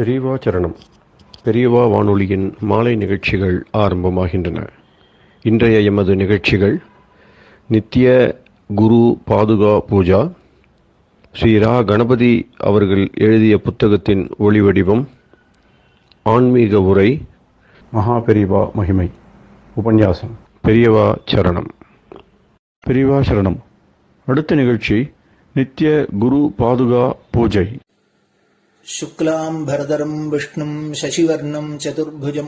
பெரியவா சரணம். பெரியவா வானொலியின் மாலை நிகழ்ச்சிகள் ஆரம்பமாகின்றன. இன்றைய எமது நிகழ்ச்சிகள் நித்திய குரு பாதுகா பூஜா, ஸ்ரீ ரா கணபதி அவர்கள் எழுதிய புத்தகத்தின் ஒளிவடிவம், ஆன்மீக உரை, மகா பெரியவா மகிமை, உபன்யாசம். பெரியவா சரணம். பெரியவா சரணம். அடுத்த நிகழ்ச்சி நித்திய குரு பாதுகா பூஜை. शुक्लां भरदरं विष्णुं शशिवर्णं चतुर्भुजं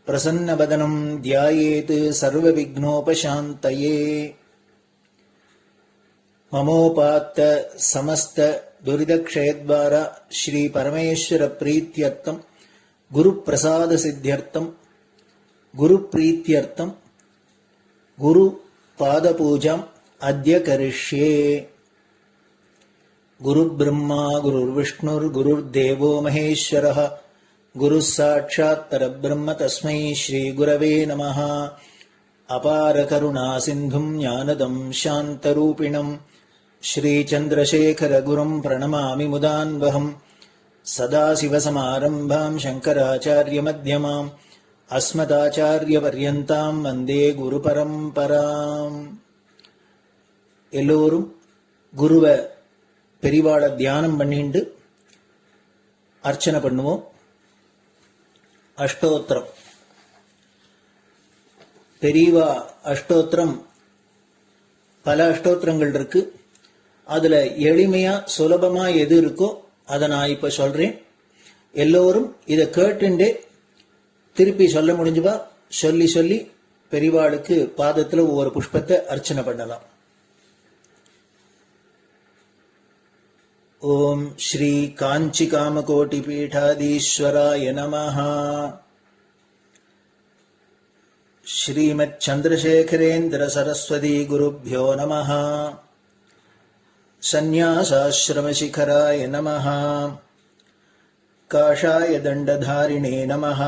प्रसन्नवदनं ध्यायेत् सर्वविघ्नोपशान्तये। ममोपात्त समस्त दुरितक्षयद्वारा श्री परमेश्वर प्रीत्यर्थं गुरुप्रसाद सिद्ध्यर्थं गुरुप्रीत्यर्थं गुरुपादपूजाम् अद्य करिष्ये। गुरुर्ब्रह्मा गुरुर्विष्णुर्गुरुर्देवो महेश्वरः गुरुः साक्षात् परब्रह्म तस्मै श्रीगुरवे नमः। अपारकरुणासिन्धुं ज्ञानदं शान्तरूपिणं श्रीचन्द्रशेखरगुरुं प्रणमामि मुदान्वहम्। सदाशिवसमारम्भां शङ्कराचार्यमध्यमाम् अस्मदाचार्यपर्यन्तां वन्दे गुरुपरम्पराम्. எல்லோரும் குருவை பெரிவாளை தியானம் பண்ணிண்டு அர்ச்சனை பண்ணுவோம். அஷ்டோத்திரம். பெரியவா அஷ்டோத்திரம் பல அஷ்டோத்திரங்கள் இருக்கு. அதுல எளிமையா சுலபமா எது இருக்கோ அதை நான் இப்ப சொல்றேன். எல்லோரும் இதை கேட்டுண்டே திருப்பி சொல்ல முடிஞ்சுவா சொல்லி சொல்லி பெரிவாளுக்கு பாதத்துல ஒவ்வொரு புஷ்பத்தை அர்ச்சனை பண்ணலாம். ओम श्री कांची कामकोटि पीठाधीश्वराय नमः. श्रीमत् चंद्रशेखरेन्द्र सरस्वती गुरुभ्यो नमः. संन्यासाश्रम शिखराय नमः. काषाय दंडधारिणे नमः.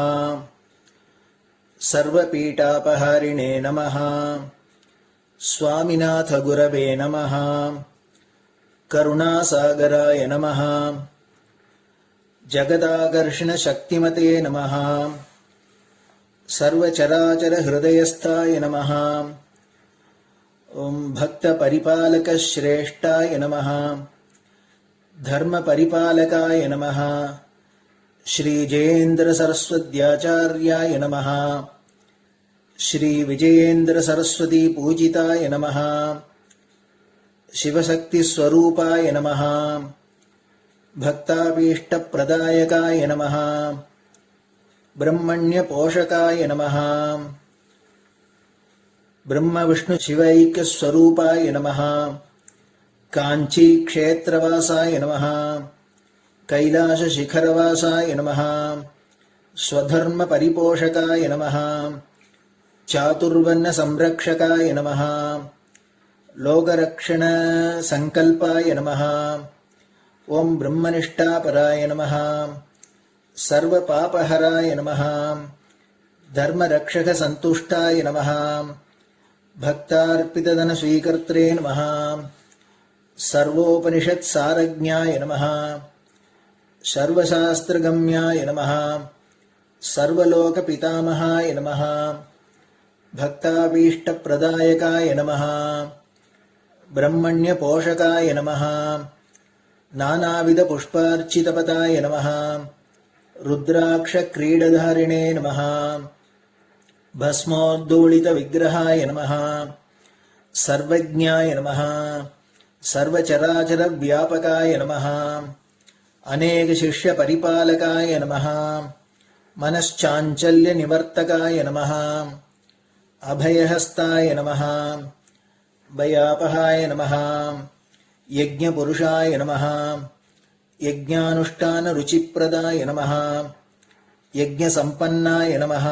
सर्वपीठापहारिणे नमः. स्वामिनाथ गुरवे नमः. करुणासागराय नमः. जगदाकर्षण शक्तिमते नमः. सर्वचराचर हृदयस्थाय नमः. ओम भक्त परिपालक श्रेष्ठाय नमः. धर्म परिपालकाय नमः. श्री जयेन्द्र सरस्वत्याचार्याय नमः. श्री विजयेन्द्र सरस्वती पूजिताय नमः. शिवशक्ति स्वरूपाय नमः. भक्ताभीष्ट प्रदायकाय नमः. ब्रह्मण्य पोषकाय नमः. ब्रह्म विष्णु शिवैक्य स्वरूपाय नमः. कांची क्षेत्रवासाय नमः. कैलाश शिखरवासाय नमः. स्वधर्म परिपोषकाय नमः. चातुर्वर्ण संरक्षकाय नमः. लोकरक्षण संकल्पाय नमः. ओम ब्रह्मनिष्ठापराय नमः. सर्वपापहराय नमः. धर्मरक्षक संतुष्टाय नमः. भक्तार्पितधन स्वीकर्त्रे नमः. सर्वोपनिषत् सारज्ञाय नमः. सर्वशास्त्रगम्याय नमः. सर्वलोक पितामहाय नमः. भक्ताभीष्ट प्रदायकाय नमः. ब्रह्मण्य पोषकाय नमः. नानाविध पुष्पार्चितपताय नमः. रुद्राक्ष क्रीडधारिणे नमः. भस्मोद्दोलित विग्रहाय नमः. सर्वज्ञाय नमः. सर्वचराचर व्यापकाय नमः. अनेक शिष्य परिपालकाय नमः. मनश्चाञ्चल्य निवर्तकाय नमः. अभयहस्ताय नमः. भयापहाय नमः. यज्ञपुरुषाय नमः. यज्ञानुष्ठान रुचिप्रदाय नमः. यज्ञसम्पन्नाय नमः.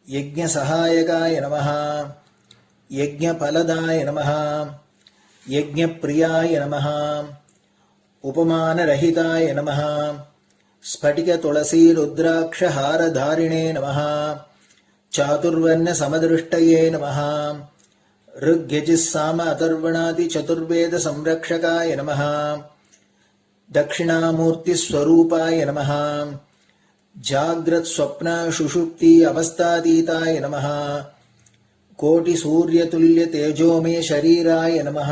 यज्ञसहायकाय नमः. यज्ञफलदाय नमः. यज्ञप्रियाय नमः. उपमानरहिताय नमः. स्फटिक तुलसी रुद्राक्ष हारधारिणे नमः. चातुर्वर्ण समदृष्टये नमः. ऋग्यजुस्साम अथर्वणादि चतुर्वेद संरक्षकाय नमः. दक्षिणामूर्तिस्वरूपाय नमः जाग्रत् स्वप्न सुषुप्ति अवस्थातीताय नमः कोटिसूर्यतुल्यतेजोमय शरीराय नमः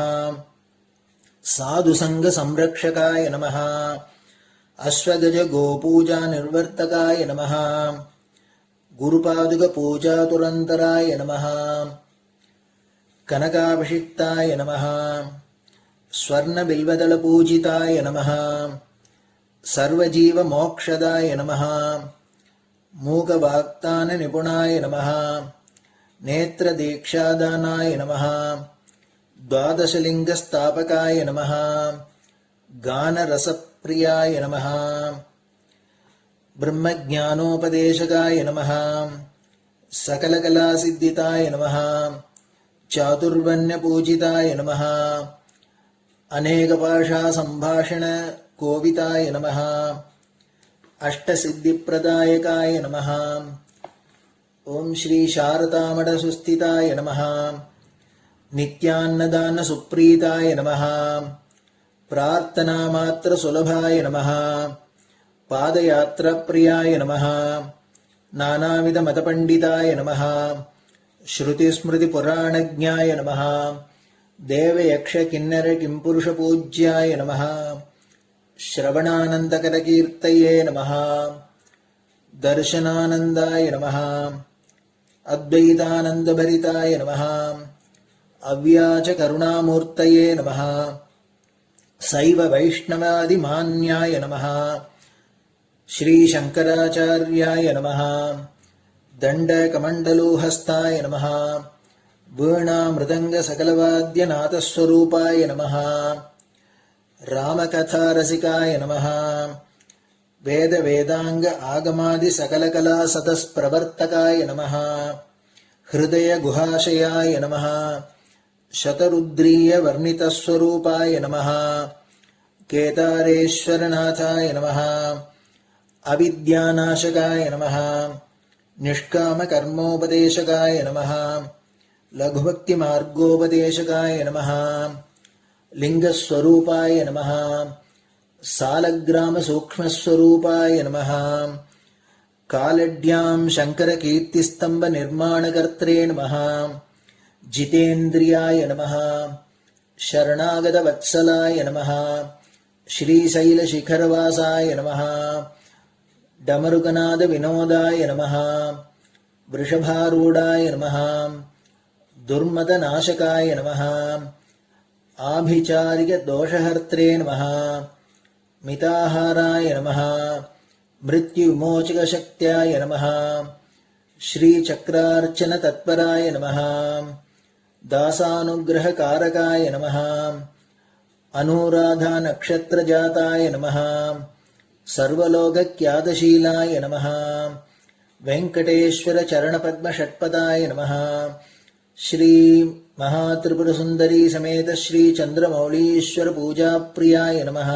साधुसङ्गसंरक्षकाय नमः अश्वगज गोपूजा निर्वर्तकाय नमः गुरुपादुकपूजातुरन्तराय नमः कनकाभिषिक्ताय नमः स्वर्णबिल्वदलपूजिताय नमः सर्वजीवमोक्षदाय नमः मूकवाक्ताननिपुणाय नमः नेत्रदीक्षादानाय नमः द्वादशलिङ्गस्थापकाय नमः गानरसप्रियाय नमः ब्रह्मज्ञानोपदेशकाय नमः सकलकलासिद्धिताय नमः चातुर्वर्ण्यपूजिताय नमः अनेकभाषासम्भाषण कोविताय नमः अष्टसिद्धिप्रदायकाय नमः ओम श्री शारदामठसुस्थिताय नमः नित्यान्नदानसुप्रीताय नमः प्रार्थनामात्रसुलभाय नमः पादयात्राप्रियाय नमः नानाविधमतपण्डिताय नमः श्रुतिस्मृतिपुराणज्ञाय नमः देवयक्षकिन्नरकिंपुरुषपूज्याय नमः श्रवणानन्दकरकीर्तये नमः दर्शनानन्दाय नमः अद्वैतानन्दभरिताय नमः अव्याजकरुणामूर्तये नमः शैव वैष्णवादिमान्याय नमः श्रीशङ्कराचार्याय नमः दण्डकमण्डलोहस्ताय नमः वीणामृदङ्गसकलवाद्यनाथस्वरूपाय नमः रामकथारसिकाय नमः वेदवेदाङ्ग आगमादिसकलकलासतस्प्रवर्तकाय नमः हृदयगुहाशयाय नमः शतरुद्रीयवर्णितस्वरूपाय नमः केदारेश्वरनाथाय नमः अविद्यानाशकाय नमः निष्कामकर्मोपदेशकाय नमः लघुभक्तिमार्गोपदेशकाय नमः लिङ्गस्वरूपाय नमः सालग्रामसूक्ष्मस्वरूपाय नमः कालड्यां शङ्करकीर्तिस्तम्भनिर्माणकर्त्रे नमः जितेन्द्रियाय नमः शरणागतवत्सलाय नमः श्रीशैलशिखरवासाय नमः डमरुकनादविनोदाय नमः वृषभारूढाय नमः दुर्मदनाशकाय नमः आभिचारिकदोषहर्त्रे नमः मिताहाराय नमः मृत्युविमोचकशक्त्याय नमः श्रीचक्रार्चनतत्पराय नमः दासानुग्रहकारकाय नमः अनुराधानक्षत्रजाताय नमः सर्वलोकख्यातशीलाय नमः वेङ्कटेश्वरचरणपद्मषट्पदाय नमः श्री महात्रिपुरसुन्दरी समेत श्री चन्द्रमौलीश्वर पूजाप्रियाय नमः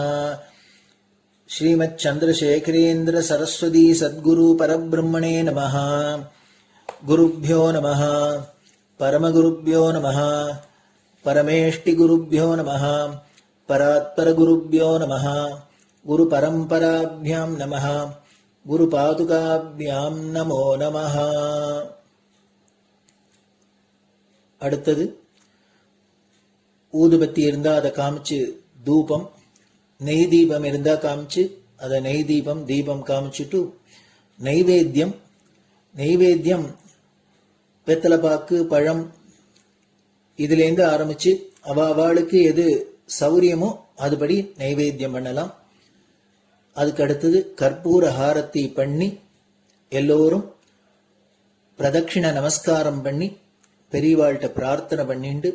श्रीमच्चन्द्रशेखरेन्द्र सरस्वती सद्गुरु परब्रह्मणे नमः गुरुभ्यो नमः परमगुरुभ्यो नमः परमेष्टिगुरुभ्यो नमः परात्परगुरुभ्यो नमः गुरुपरम्पराभ्यां नमः गुरुपादुकाभ्यां नमो नमः. அடுத்தது ஊதுபத்தி இருந்தா அதை காமிச்சு தூபம், நெய் தீபம் இருந்தா காமிச்சு அதை நெய் தீபம் தீபம் காமிச்சுட்டு நைவேத்தியம் வெத்தலைப்பாக்கு பழம் இதுலேருந்து ஆரம்பிச்சு அவளுக்கு எது சௌரியமோ அதுபடி நைவேத்தியம் பண்ணலாம். அதுக்கு அடுத்தது கற்பூர ஹாரத்தி பண்ணி எல்லோரும் பிரதட்சிண நமஸ்காரம் பண்ணி பெரியவாள்கிட்ட பிரார்த்தனை பண்ணிண்டு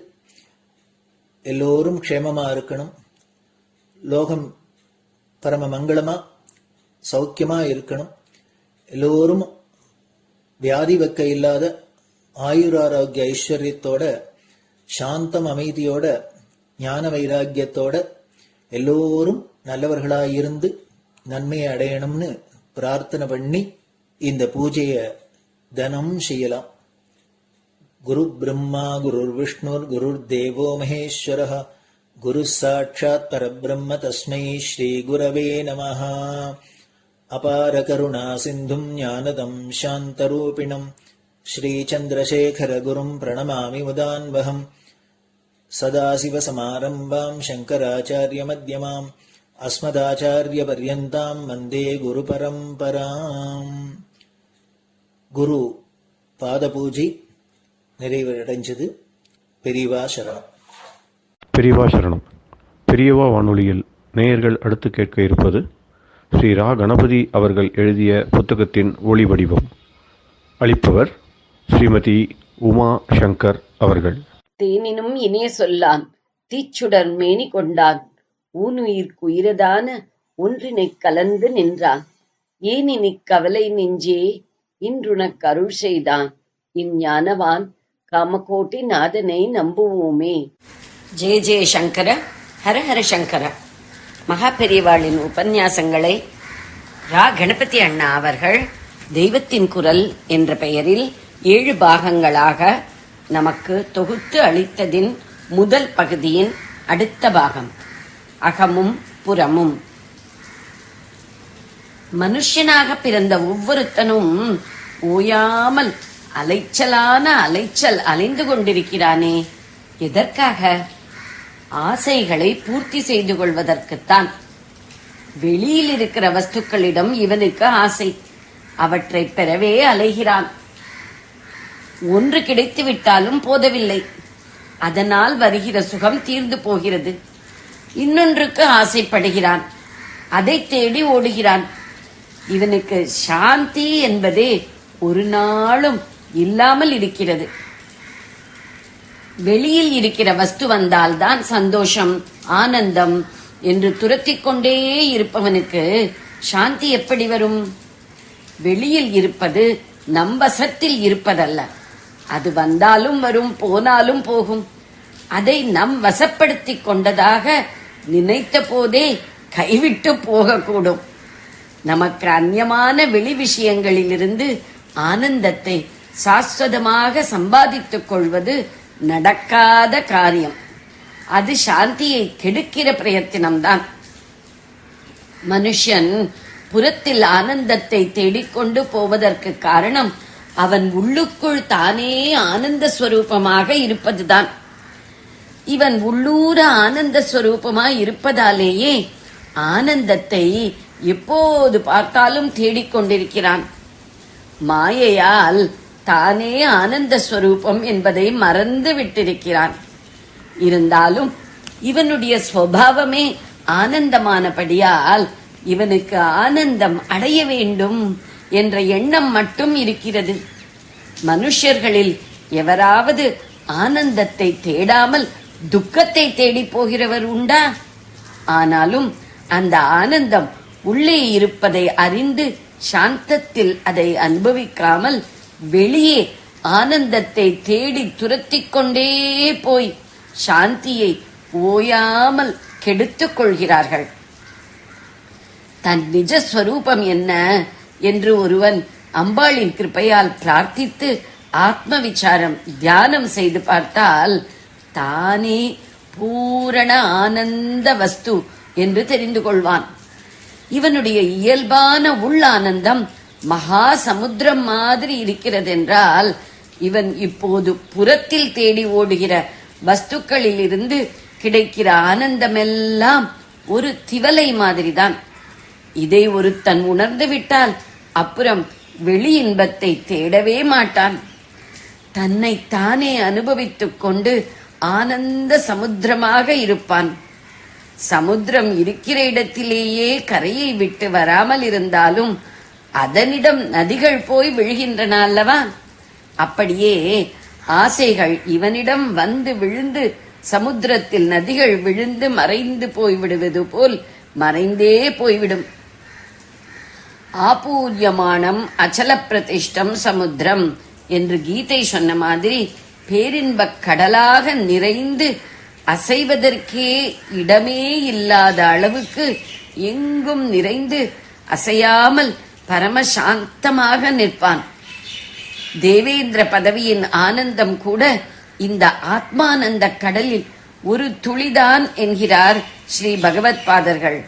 எல்லோரும் க்ஷேமமா இருக்கணும், லோகம் பரம மங்களமா சௌக்கியமா இருக்கணும், எல்லோரும் வியாதி வெக்க இல்லாத ஆயுராரோக்கிய ஐஸ்வர்யத்தோட சாந்தம் அமைதியோட ஞான வைராக்கியத்தோட எல்லோரும் நல்லவர்களாயிருந்து நன்மையை அடையணும்னு பிரார்த்தனை பண்ணி இந்த பூஜையை தினம் செய்யலாம். குரு பிரம்மா குருர் விஷ்ணுர் குருர் தேவோ மகேஸ்வரः குரு சாட்சாத் பரபிரம்ம தஸ்மை ஸ்ரீ குரவே நமஹ. அபார கருணா சிந்தும் ஞானதம் சாந்தரூபிணம் ஸ்ரீ சந்திரசேகர குரும் பிரணமாமி முதான்வகம். சதாசிவசமாரம்பாம் சங்கராச்சாரிய மத்யமாம் அஸ்மதாச்சாரிய பர்யந்தாம் வந்தே குரு பரம்பராம். குரு பாத பூஜை நிறைவடைஞ்சது. பெரியவா சரணம். பெரியவா சரணம். பெரியவா வானொலியில் நேயர்கள் அடுத்து கேட்க இருப்பது ஸ்ரீ ரா கணபதி அவர்கள் எழுதிய புத்தகத்தின் ஒளி வடிவம். அளிப்பவர் ஸ்ரீமதி உமா சங்கர் அவர்கள். தேனினும் இனிய சொல்லான் தீச்சுடர் மேனி கொண்டான் ஊனுயிர்க்குயிரதான ஒன்றினைக் கலந்து நின்றான் ஏனினிக் கவலை நெஞ்சே இன்றுனக் அருள் செய்தான் இஞ்ஞானவான் காமகோட்டி நாதனை நம்புவோமே. ஜெய ஜெய சங்கர, ஹரஹர சங்கர. மகா பெரியவாளின் உபன்யாசங்களை ரா கணபதி அண்ணா அவர்கள் தெய்வத்தின் குரல் என்ற பெயரில் 7 பாகங்களாக நமக்கு தொகுத்து அளித்ததின் முதல் பகுதியின் அடுத்த பாகம் அகமும் புறமும். மனுஷனாக பிறந்த ஒவ்வொருத்தனும் ஓயாமல் அலைச்சல் அலைந்து கொண்டிருக்கிறானே. எதற்காக? ஆசைகளை பூர்த்தி செய்து கொள்வதற்குத்தான். வெளியில் இருக்கிற வஸ்துக்களிடம் இவனுக்கு ஆசை, அவற்றை பெறவே அலைகிறான். ஒன்று கிடைத்து விட்டாலும் போதவில்லை, அதனால் வருகிற சுகம் தீர்ந்து போகிறது. இன்னொன்றுக்கு ஆசைப்படுகிறான், அதை தேடி ஓடுகிறான். இவனுக்கு சாந்தி என்பதே ஒரு நாளும் இல்லாமல் இருக்கிறது. வெளியில் இருக்கிற வஸ்து வந்தால்தான் சந்தோஷம், ஆனந்தம் என்று துரத்திக் கொண்டே இருப்பவனுக்கு சாந்தி எப்படி வரும்? வெளியில் இருப்பது நம் வசத்தில் இருப்பதல்ல. அது வந்தாலும் வரும், போனாலும் போகும். அதை நம் வசப்படுத்திக் கொண்டதாக நினைத்த போதே கைவிட்டு போகக்கூடும். நமக்கு அந்நியமான வெளி விஷயங்களிலிருந்து ஆனந்தத்தை சாஸ்வதமாக சம்பாதித்துக் கொள்வது நடக்காத காரியம். அது சாந்தியை கெடுக்கிற பிரயத்தனம்தான். மனுஷன் புறத்தில் ஆனந்தத்தை தேடிக்கொண்டு போவதற்கு காரணம் அவன் உள்ளுக்குள் தானே ஆனந்த ஸ்வரூபமாக இருப்பதுதான். இவன் உள்ளூர ஆனந்த ஸ்வரூபமாய் இருப்பதாலேயே ஆனந்தத்தை எப்போது பார்த்தாலும் தேடிக்கொண்டிருக்கிறான். மாயையால் தானே ஆனந்த ஸ்வரூபம் என்பதை மறந்து விட்டிருக்கிறான். இருந்தாலும் இவனுடைய ஸ்வபாவமே ஆனந்தமானபடியால் இவனுக்கு ஆனந்தம் அடைய வேண்டும் என்ற எண்ணம் மட்டும் இருக்கிறது. மனுஷர்களில் எவராவது ஆனந்தத்தை தேடாமல் துக்கத்தை தேடி போகிறவர் உண்டா? ஆனாலும் அந்த ஆனந்தம் உள்ளே இருப்பதை அறிந்து சாந்தத்தில் அதை அனுபவிக்காமல் வெளியே ஆனந்தத்தை தேடி துரத்திக் கொண்டே போய் சாந்தியை ஓயாமல் கெடுத்துக் கொள்கிறார்கள். தன் நிஜஸ்வரூபம் என்ன என்று ஒருவன் அம்பாளின் கிருபையால் பிரார்த்தித்து ஆத்ம விசாரம் தியானம் செய்து பார்த்தால் தானே பூரண ஆனந்த வஸ்து என்று தெரிந்து கொள்வான். இவனுடைய இயல்பான உள் ஆனந்தம் மகா சமுத்திரம் மாதிரி இருக்கிறது என்றால் இவன் இப்போது புறத்தில் தேடி ஓடுகிற வஸ்துக்களில் இருந்து கிடைக்கிற ஆனந்தமெல்லாம் ஒரு திவலை மாதிரிதான். இதை ஒருத்தன் உணர்ந்து விட்டால் அப்புறம் வெளி இன்பத்தை தேடவே மாட்டான். தன்னை தானே அனுபவித்துக் கொண்டு ஆனந்த சமுத்திரமாக இருப்பான். சமுத்திரம் இருக்கிற இடத்திலேயே கரையை விட்டு வராமல் இருந்தாலும் அதனிடம் நதிகள் போய் விழுகின்றன அல்லவா? அப்படியே ஆசைகள் இவனிடம் வந்து விழுந்து சமுத்திரத்தில் நதிகள் விழுந்து மறைந்து போய்விடுவது போல் மறைந்தே போய்விடும். ஆபூர்யமானம் அச்சல பிரதிஷ்டம் சமுத்திரம் என்று கீதை சொன்ன மாதிரி பேரின்பக் கடலாக நிறைந்து அசைவதற்கே இடமே இல்லாத அளவுக்கு எங்கும் நிறைந்து அசையாமல் பரமசாந்தமாக நிற்பான். தேவேந்திர பதவியின் ஆனந்தம் கூட இந்த ஆத்மானந்த கடலில் ஒரு துளிதான் என்கிறார் ஸ்ரீ பகவத் பாதர்கள்.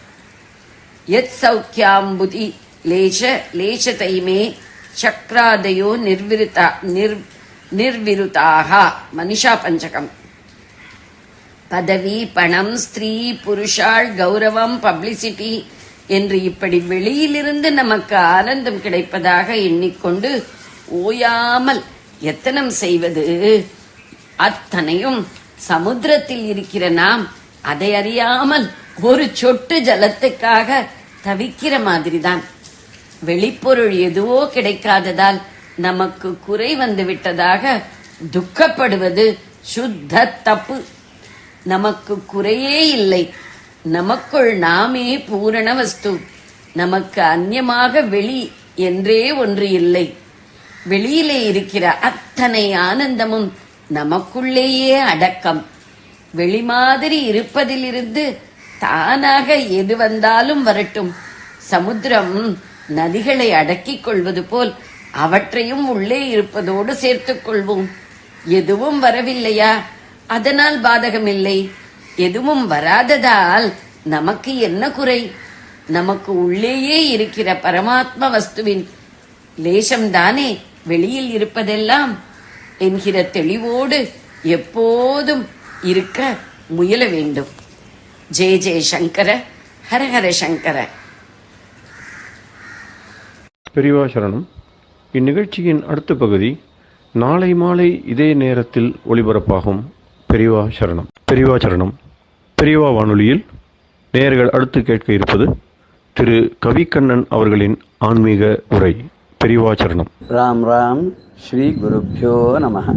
யத் சௌக்கியாம்புதி லேச லேசதைமே சக்ராதயோ நிர்விருதாக. மனிஷா பஞ்சகம். பதவி, பணம், ஸ்திரீ, புருஷாள், கௌரவம், பப்ளிசிட்டி என்று இப்படி வெளியிலிருந்து நமக்கு ஆனந்தம் கிடைப்பதாக எண்ணிக்கொண்டு ஓயாமல் எத்தனம் செய்வது, அத்தனையும் சமுத்திரத்தில் இருக்கிற நாம் அதை அறியாமல் ஒரு சொட்டு ஜலத்துக்காக தவிக்கிற மாதிரிதான். வெளிப்பொருள் எதுவோ கிடைக்காததால் நமக்கு குறை வந்து விட்டதாக துக்கப்படுவது சுத்த தப்பு. நமக்கு குறையே இல்லை. நமக்குள் நாமே பூரண வஸ்து. நமக்கு அந்நியமாக வெளி என்றே ஒன்று இல்லை. வெளியிலே இருக்கிற அத்தனை ஆனந்தமும் நமக்குள்ளேயே அடக்கம். வெளி மாதிரி இருப்பதிலிருந்து தானாக எது வந்தாலும் வரட்டும். சமுத்திரம் நதிகளை அடக்கிக் கொள்வது போல் அவற்றையும் உள்ளே இருப்பதோடு சேர்த்துக் கொள்வோம். எதுவும் வரவில்லையா, அதனால் பாதகமில்லை. எதுவும் வராததால் நமக்கு என்ன குறை? நமக்கு உள்ளேயே இருக்கிற பரமாத்ம வஸ்துவின் லேசம்தானே வெளியில் இருப்பதெல்லாம் என்கிற தெளிவோடு எப்போதும் இருக்க முயல வேண்டும். ஜெய ஜெய சங்கர, ஹரஹர சங்கர. பெரியவா சரணம். இந்நிகழ்ச்சியின் அடுத்த பகுதி நாளை மாலை இதே நேரத்தில் ஒளிபரப்பாகும். பெரியவா சரணம். பெரியவா சரணம். பெரியவா வானொலியில் நேயர்கள் அடுத்து கேட்க இருப்பது திரு கவிக்கண்ணன் அவர்களின் ஆன்மீக உரை. பெரியவா சரணம். ராம் ராம். ஸ்ரீ குருப்யோ நமஹ.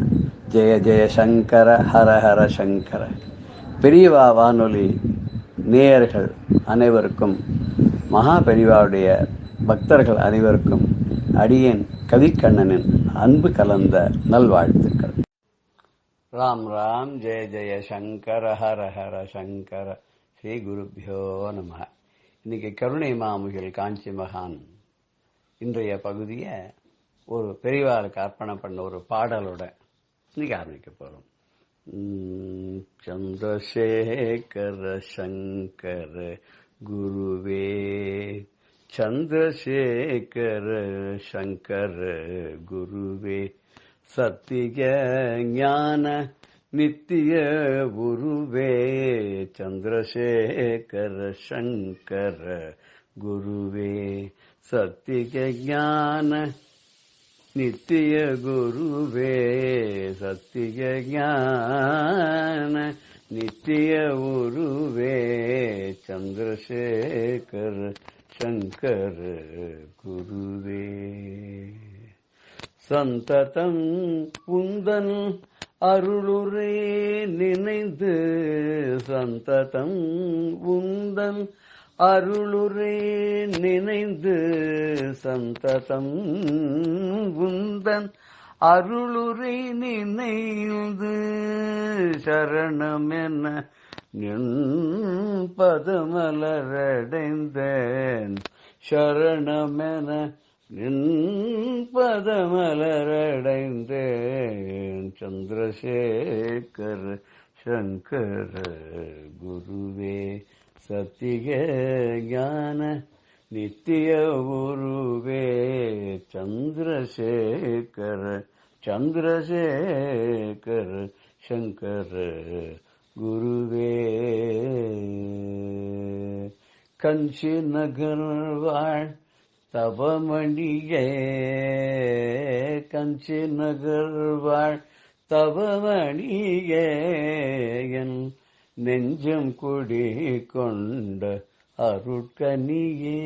ஜெய ஜெய சங்கர, ஹர ஹர சங்கர. பெரியவா வானொலி நேயர்கள் அனைவருக்கும், மகா பெரியவாவுடைய பக்தர்கள் அனைவருக்கும் அடியேன் கவிக்கண்ணனின் அன்பு கலந்த நல்வாழ்த்துக்கள். ராம் ராம். ஜெய ஜெய சங்கர, ஹர ஹர சங்கர. ஸ்ரீ குருப்யோ நமஹ. இன்னைக்கு கருணை மாமுகில் காஞ்சி மகான் இன்றைய பகுதியை ஒரு பெரியவாளுக்கு அர்ப்பணம் பண்ண ஒரு பாடலோட இன்னைக்கு ஆரம்பிக்க போறோம். சந்திரசேகர சங்கர குருவே, சந்திரசேகர சங்கர குருவே, சத்திய ஞான நித்திய குருவே, சந்திரசேகர சங்கர குருவே, சத்திய ஞான நித்திய குருவே, சத்திய ஞான நித்திய குருவே, சந்திரசேகர சங்கர குருவே. சந்ததம் உந்தன் அருளுரை நினைந்து, சந்ததம் உந்தன் அருளுரை நினைந்து, சந்ததம் உந்தன் அருளுரை நினைந்து, சரணமென நின் பதமலரடைந்தேன், சரணமென நின் பதமலரடைந்தேன், சந்திரசேகர சங்கர குருவே, சத்திய ஞான நித்திய குருவே, சந்திரசேகர சந்திரசேகர சங்கர குருவே. கஞ்சி நகர் வாழ் தவமணியே, கஞ்சி நகர் வாழ் தவமணியே, என் நெஞ்சம் குடி கொண்ட அருட்கனியே,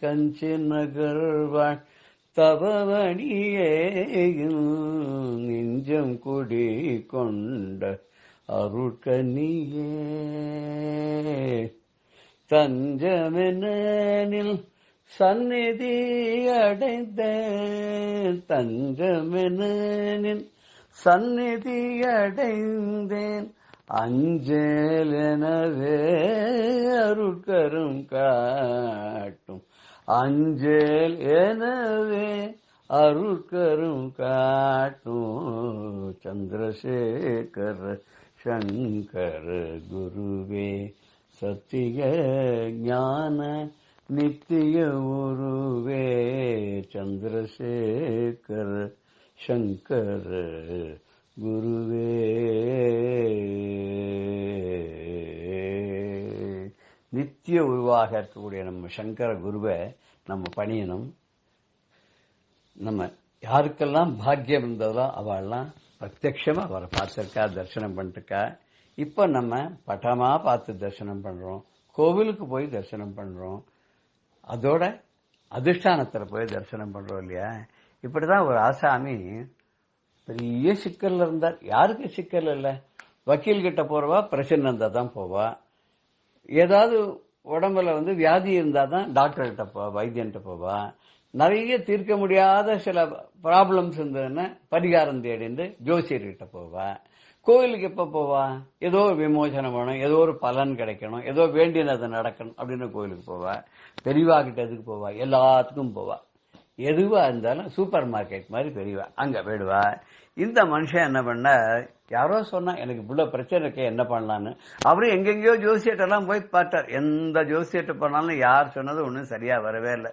கஞ்சி நகர் வாழ் தவமணியே, நெஞ்சம் குடி கொண்ட அருட்கனியே. தஞ்சமெனில் சந்நிதி அடைந்தேன், தஞ்சமெனில் சந்நிதி அடைந்தேன், அஞ்சலெனவே அருட்கரும் காட்டும், அஞ்சல் எனவே அருட்கரும் காட்டும், சந்திரசேகர சங்கர குருவே சத்திய ஞான நித்திய உருவே சந்திரசேகர சங்கர குருவே. நித்திய உருவாக இருக்கக்கூடிய நம்ம சங்கர குருவை நம்ம பணியணும். நம்ம யாருக்கெல்லாம் பாக்கியம் இருந்ததோ அவெல்லாம் பிரத்யட்சமா அவரை பார்த்திருக்கா, தரிசனம் பண்ணிருக்கா. இப்ப நம்ம பட்டமா பார்த்து தரிசனம் பண்றோம், கோவிலுக்கு போய் தரிசனம் பண்றோம், அதோட அதிஷ்டானத்துல போய் தரிசனம் பண்றோம் இல்லையா. இப்படிதான் ஒரு ஆசாமி பெரிய சிக்கல்ல இருந்தார். யாருக்கு சிக்கல் இல்ல? வக்கீல் கிட்ட போறவா பிரச்சனை இருந்தா தான் போவா. ஏதாவது உடம்புல வியாதி இருந்தா தான் டாக்டர் கிட்ட போவா, வைத்தியன்கிட்ட போவா. நிறைய தீர்க்க முடியாத சில ப்ராப்ளம்ஸ் இருந்ததுன்னா பரிகாரம் தேடிந்து ஜோசியர்கிட்ட போவா. கோவிலுக்கு எப்ப போவா? ஏதோ ஒரு விமோசனம் வேணும், ஏதோ ஒரு பலன் கிடைக்கணும், ஏதோ வேண்டியது நடக்கணும் அப்படின்னு கோவிலுக்கு போவா. பெரியவா கிட்ட எதுக்கு போவா? எல்லாத்துக்கும் போவா. எதுவா இருந்தாலும் சூப்பர் மார்க்கெட் மாதிரி பெரியவா அங்க போயிடுவா. இந்த மனுஷன் என்ன பண்ண, யாரோ சொன்னா எனக்கு இவ்வளவு பிரச்சனை இருக்க என்ன பண்ணலான்னு அவரும் எங்கெங்கயோ ஜோசியட்டெல்லாம் போய் பார்த்தார். எந்த ஜோசியட்ட போனாலும் யார் சொன்னது ஒன்னும் சரியா வரவே இல்லை.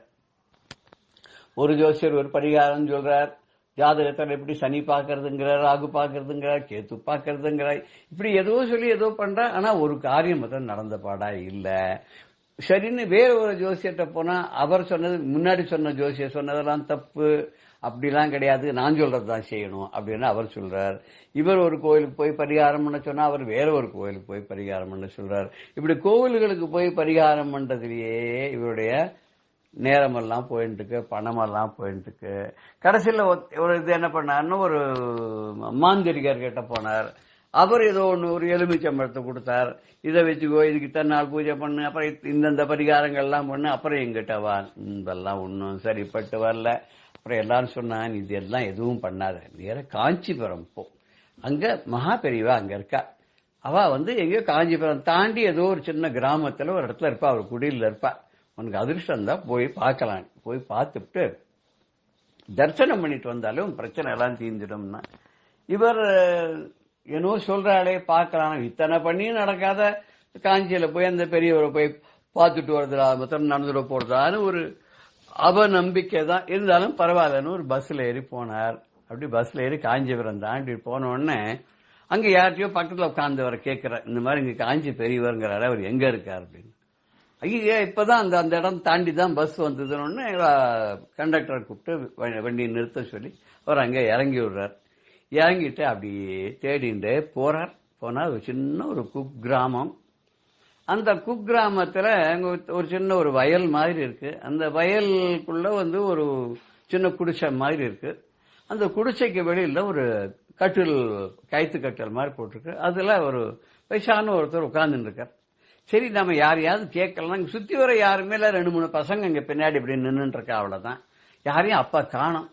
ஒரு ஜோசியர் ஒரு பரிகாரம் சொல்றார், ஜாதகத்தில் எப்படி சனி பாக்குறதுங்கிறார், ராகு பாக்குறதுங்கிறார், கேத்து பாக்குறதுங்கிறார், இப்படி ஏதோ சொல்லி ஏதோ பண்ற. ஆனா ஒரு காரியம் மட்டும் நடந்த பாடா இல்ல. சரின்னு வேற ஒரு ஜோசியர்கிட்ட போனா அவர் சொன்னது முன்னாடி சொன்ன ஜோசியர் சொன்னதெல்லாம் தப்பு, அப்படிலாம் கிடையாது, நான் சொல்றதுதான் செய்யணும் அப்படின்னு அவர் சொல்றார். இவர் ஒரு கோயிலுக்கு போய் பரிகாரம் பண்ண சொன்னா அவர் வேற ஒரு கோயிலுக்கு போய் பரிகாரம் பண்ண சொல்றார். இப்படி கோவில்களுக்கு போய் பரிகாரம் பண்றதுலயே இவருடைய நேரமெல்லாம் போயிட்டு இருக்கு, பணமெல்லாம் போயிட்டு இருக்கு. கடைசியில் ஒரு இது என்ன பண்ணாருன்னு ஒரு மாந்திரிகர் கிட்ட போனார். அவர் ஏதோ ஒன்று ஒரு எலுமிச்சம்பழத்தை கொடுத்தார். இதை வச்சுக்கோ, இதுக்கு இத்தனை நாள் பூஜை பண்ணு, அப்புறம் இந்தந்த பரிகாரங்கள்லாம் பண்ணு, அப்புறம் எங்கிட்ட வா. இதெல்லாம் ஒன்றும் சரிப்பட்டு வரல. அப்புறம் எல்லாரும் சொன்னான், இது எல்லாம் எதுவும் பண்ணாத, நேர காஞ்சிபுரம் போ, அங்க மகா பெரியவா அங்க இருக்கா. அவ எங்கேயோ காஞ்சிபுரம் தாண்டி ஏதோ ஒரு சின்ன கிராமத்துல ஒரு இடத்துல இருப்பா, அவர் குடியில் இருப்பா. உனக்கு அதிர்ஷ்டம் தான் போய் பார்க்கலாம். போய் பார்த்துட்டு தரிசனம் பண்ணிட்டு வந்தாலும் பிரச்சனை எல்லாம் தீர்ந்துடும்னா. இவர் ஏனோ சொல்றாளே பார்க்கலாம், இத்தனை பண்ணியும் நடக்காத காஞ்சியில போய் அந்த பெரியவரை போய் பார்த்துட்டு வருதுடா, மொத்தம் நடந்துட போறதான்னு ஒரு அவநம்பிக்கை தான். இருந்தாலும் பரவாயில்லன்னு ஒரு பஸ்ல ஏறி போனார். அப்படி பஸ்ல ஏறி காஞ்சிபுரம் தாண்டி போன உடனே அங்க யார்கிட்டயோ பக்கத்துல உட்கார்ந்தவரை கேட்கிறார், இந்த மாதிரி இங்க காஞ்சி பெரியவருங்கிறாரு, அவர் எங்க இருக்கார் அப்படின்னு. ஐயா இப்பதான் அந்த இடம் தாண்டி தான் பஸ் வந்ததுன்னு கண்டக்டரை கூப்பிட்டு வண்டியை நிறுத்த சொல்லி அவர் அங்க இறங்கி விடுறார். இறங்கிட்டு அப்படி தேடிண்டே போறார். போனா ஒரு சின்ன ஒரு குக் கிராமம். அந்த குக் கிராமத்துல ஒரு சின்ன ஒரு வயல் மாதிரி இருக்கு. அந்த வயலுக்குள்ள ஒரு சின்ன குடிசை மாதிரி இருக்கு. அந்த குடிசைக்கு வெளியில ஒரு கட்டில், கைத்து கட்டில் மாதிரி போட்டிருக்கு. அதுல ஒரு வயசான ஒருத்தர் உட்கார்ந்துட்டு இருக்கார். சரி நம்ம யாரையாவது கேட்கலாம். சுத்தி வர யாருமே இல்ல, 2-3 பசங்க இங்க பின்னாடி இப்படி நின்றுட்டு இருக்கா, அவ்வளவுதான். யாரையும் அப்பா காணோம்.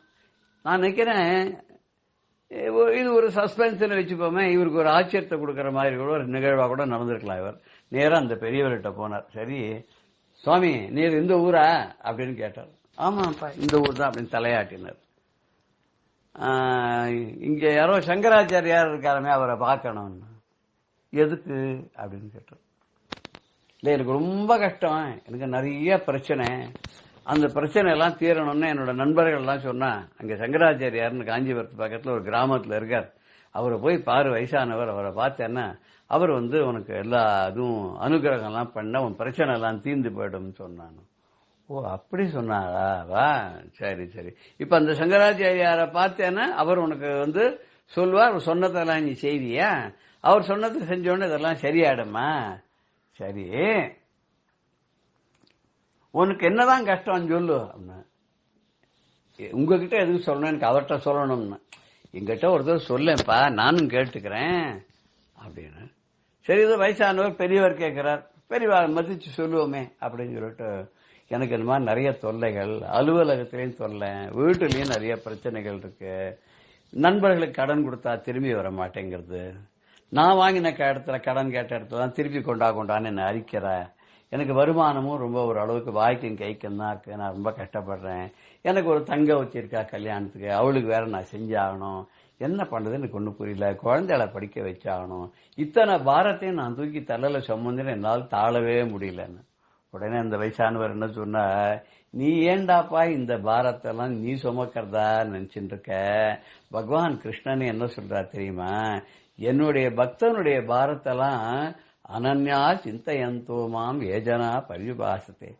நான் நினைக்கிறேன் இது ஒரு சஸ்பென்ஸ் வச்சுப்போமே, இவருக்கு ஒரு ஆச்சரியத்தை கொடுக்கற மாதிரி கூட ஒரு நிகழ்வா கூட நடந்திருக்கலாம். இவர் நேரா அந்த பெரியவர்கிட்ட போனார். சரி சுவாமி, நீர் இந்த ஊரா அப்படின்னு கேட்டார். ஆமாப்பா இந்த ஊர் தான் அப்படின்னு தலையாட்டினார். இங்க யாரோ சங்கராச்சாரியார் இருக்காருமே, அவரை பார்க்கணும்னு. எதுக்கு அப்படின்னு கேட்டார். இல்ல எனக்கு ரொம்ப கஷ்டம், எனக்கு நிறைய பிரச்சனை, அந்த பிரச்சனை எல்லாம் தீரணும்னு என்னோட நண்பர்கள் எல்லாம் சொன்னா, அங்க சங்கராச்சாரியார்னு காஞ்சிபுரத்து பக்கத்துல ஒரு கிராமத்துல இருக்கார், அவரை போய் பாரு, வயசானவர், அவரை பார்த்தேன்னா அவர் உனக்கு எல்லா இதுவும் அனுகிரகம் எல்லாம் பண்ண உன் பிரச்சனை எல்லாம் தீர்ந்து போயிடும் சொன்னான். ஓ அப்படி சொன்னாரா, வா சரி சரி. இப்ப அந்த சங்கராச்சாரியாரை பார்த்தேன்னா அவர் உனக்கு சொல்வார், சொன்னதெல்லாம் நீ செய்தியா, அவர் சொன்னது செஞ்சோன்னு இதெல்லாம் சரியாயிடுமா. சரி உனக்கு என்னதான் கஷ்டம் சொல்லு அப்படின்னா. உங்ககிட்ட எதுவும் சொல்லணும், எனக்கு அவர்கிட்ட சொல்லணும்னு. எங்கிட்ட ஒருத்தர் சொல்லேன்ப்பா, நானும் கேட்டுக்கிறேன் அப்படின்னு. சரி இது வயசானவர் பெரியவர் கேட்கிறார், பெரியவர் மதிச்சு சொல்லுவோமே அப்படின்னு சொல்லிட்டு, எனக்கு இந்த மாதிரி நிறைய தொல்லைகள், அலுவலகத்திலையும் தொல்லை, வீட்டுலயும் நிறைய பிரச்சனைகள் இருக்கு, நண்பர்களுக்கு கடன் கொடுத்தா திரும்பி வர மாட்டேங்கிறது, நான் வாங்கின இடத்துல கடன் கேட்ட இடத்துல தான் திருப்பி கொண்டான்னு என்ன அரிக்கிற, எனக்கு வருமானமும் ரொம்ப ஒரு அளவுக்கு வாய்க்கும் கைக்கும் தான் இருக்கு, நான் ரொம்ப கஷ்டப்படுறேன், எனக்கு ஒரு தங்க வச்சிருக்கா கல்யாணத்துக்கு, அவளுக்கு வேற நான் செஞ்சாகணும், என்ன பண்றதுன்னு எனக்கு ஒன்றும் புரியல. குழந்தைகளை படிக்க வச்சாகணும். இத்தனை பாரத்தையும் நான் தூக்கி தலையில சுமந்துன்னு என்னால் தாழவே முடியலன்னு. உடனே அந்த வயசானவர் என்ன சொன்னா, நீ ஏண்டாப்பா இந்த பாரத்தெல்லாம் நீ சுமக்கிறதா நினைச்சுட்டு இருக்க? பகவான் கிருஷ்ணன் என்ன சொல்றா தெரியுமா? என்னுடைய பக்தனுடைய பாரத்தெல்லாம் அனன்யா சிந்தையந்தோ மாம் ஏஜனா பரிபாசத்தே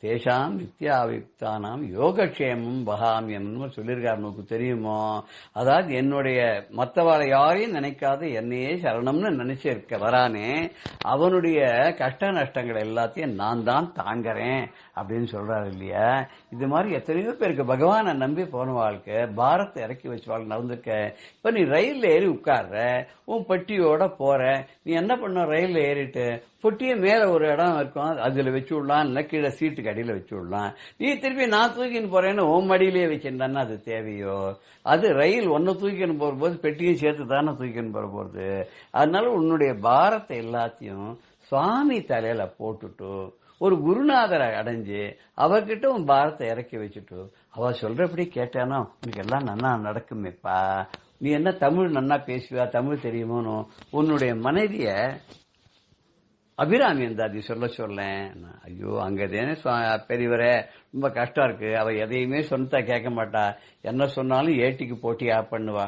தேஷாம் நித்யாவியுக்தானாம் யோகக்ஷேமம் வகாமியம்னு சொல்லியிருக்காரு. நமக்கு தெரியுமோ? அதாவது என்னுடைய மற்றவாளை யாரையும் நினைக்காத என்னையே சரணம்னு நினைச்சிருக்க வரானே, அவனுடைய கஷ்ட நஷ்டங்கள் எல்லாத்தையும் நான் தான் தாங்கிறேன் அப்படின்னு சொல்றாரு இல்லையா? இது மாதிரி எத்தனையோ பேருக்கு பகவானை நம்பி போன வாழ்க்கை பாரத்தை இறக்கி வச்சு வாழ்க்கை நடந்திருக்க. இப்ப நீ ரயில்ல ஏறி உட்கார்ற, உன் பெட்டியோட போற, நீ என்ன பண்ண? ரயில்ல ஏறிட்டு பொட்டிய மேல ஒரு இடம் இருக்கும், அதுல வச்சு விடலாம், இல்ல கீழே சீட்டுக்கு அடியில வச்சு விடலாம். நீ திருப்பி நான் தூக்கின்னு போறேன்னு உன் மடியிலேயே வச்சிருந்தான்னா அது தேவையோ? அது ரயில் ஒன்னு தூக்கின்னு போற போது பெட்டியும் சேர்த்து தானே தூக்கின்னு போற போறது. அதனால உன்னுடைய பாரத்தை எல்லாத்தையும் சுவாமி தலையில போட்டுட்டு ஒரு குருநாதரை அடைஞ்சு அவர்கிட்ட உன் பாரத்தை இறக்கி வச்சுட்டு அவ சொல்றபடி கேட்டானா உனக்கு எல்லாம் நன்னா நடக்குமேப்பா. நீ என்ன தமிழ் நன்னா பேசுவியா, தமிழ் தெரியுமோன்னு உன்னுடைய மனைவிய அபிராமி இருந்தாதி சொல்ல. ஐயோ அங்கதேனே பெரியவரே ரொம்ப கஷ்டம் இருக்கு, அவ எதையுமே சொன்னதா கேட்க மாட்டா, என்ன சொன்னாலும் ஏட்டிக்கு போட்டியா பண்ணுவா.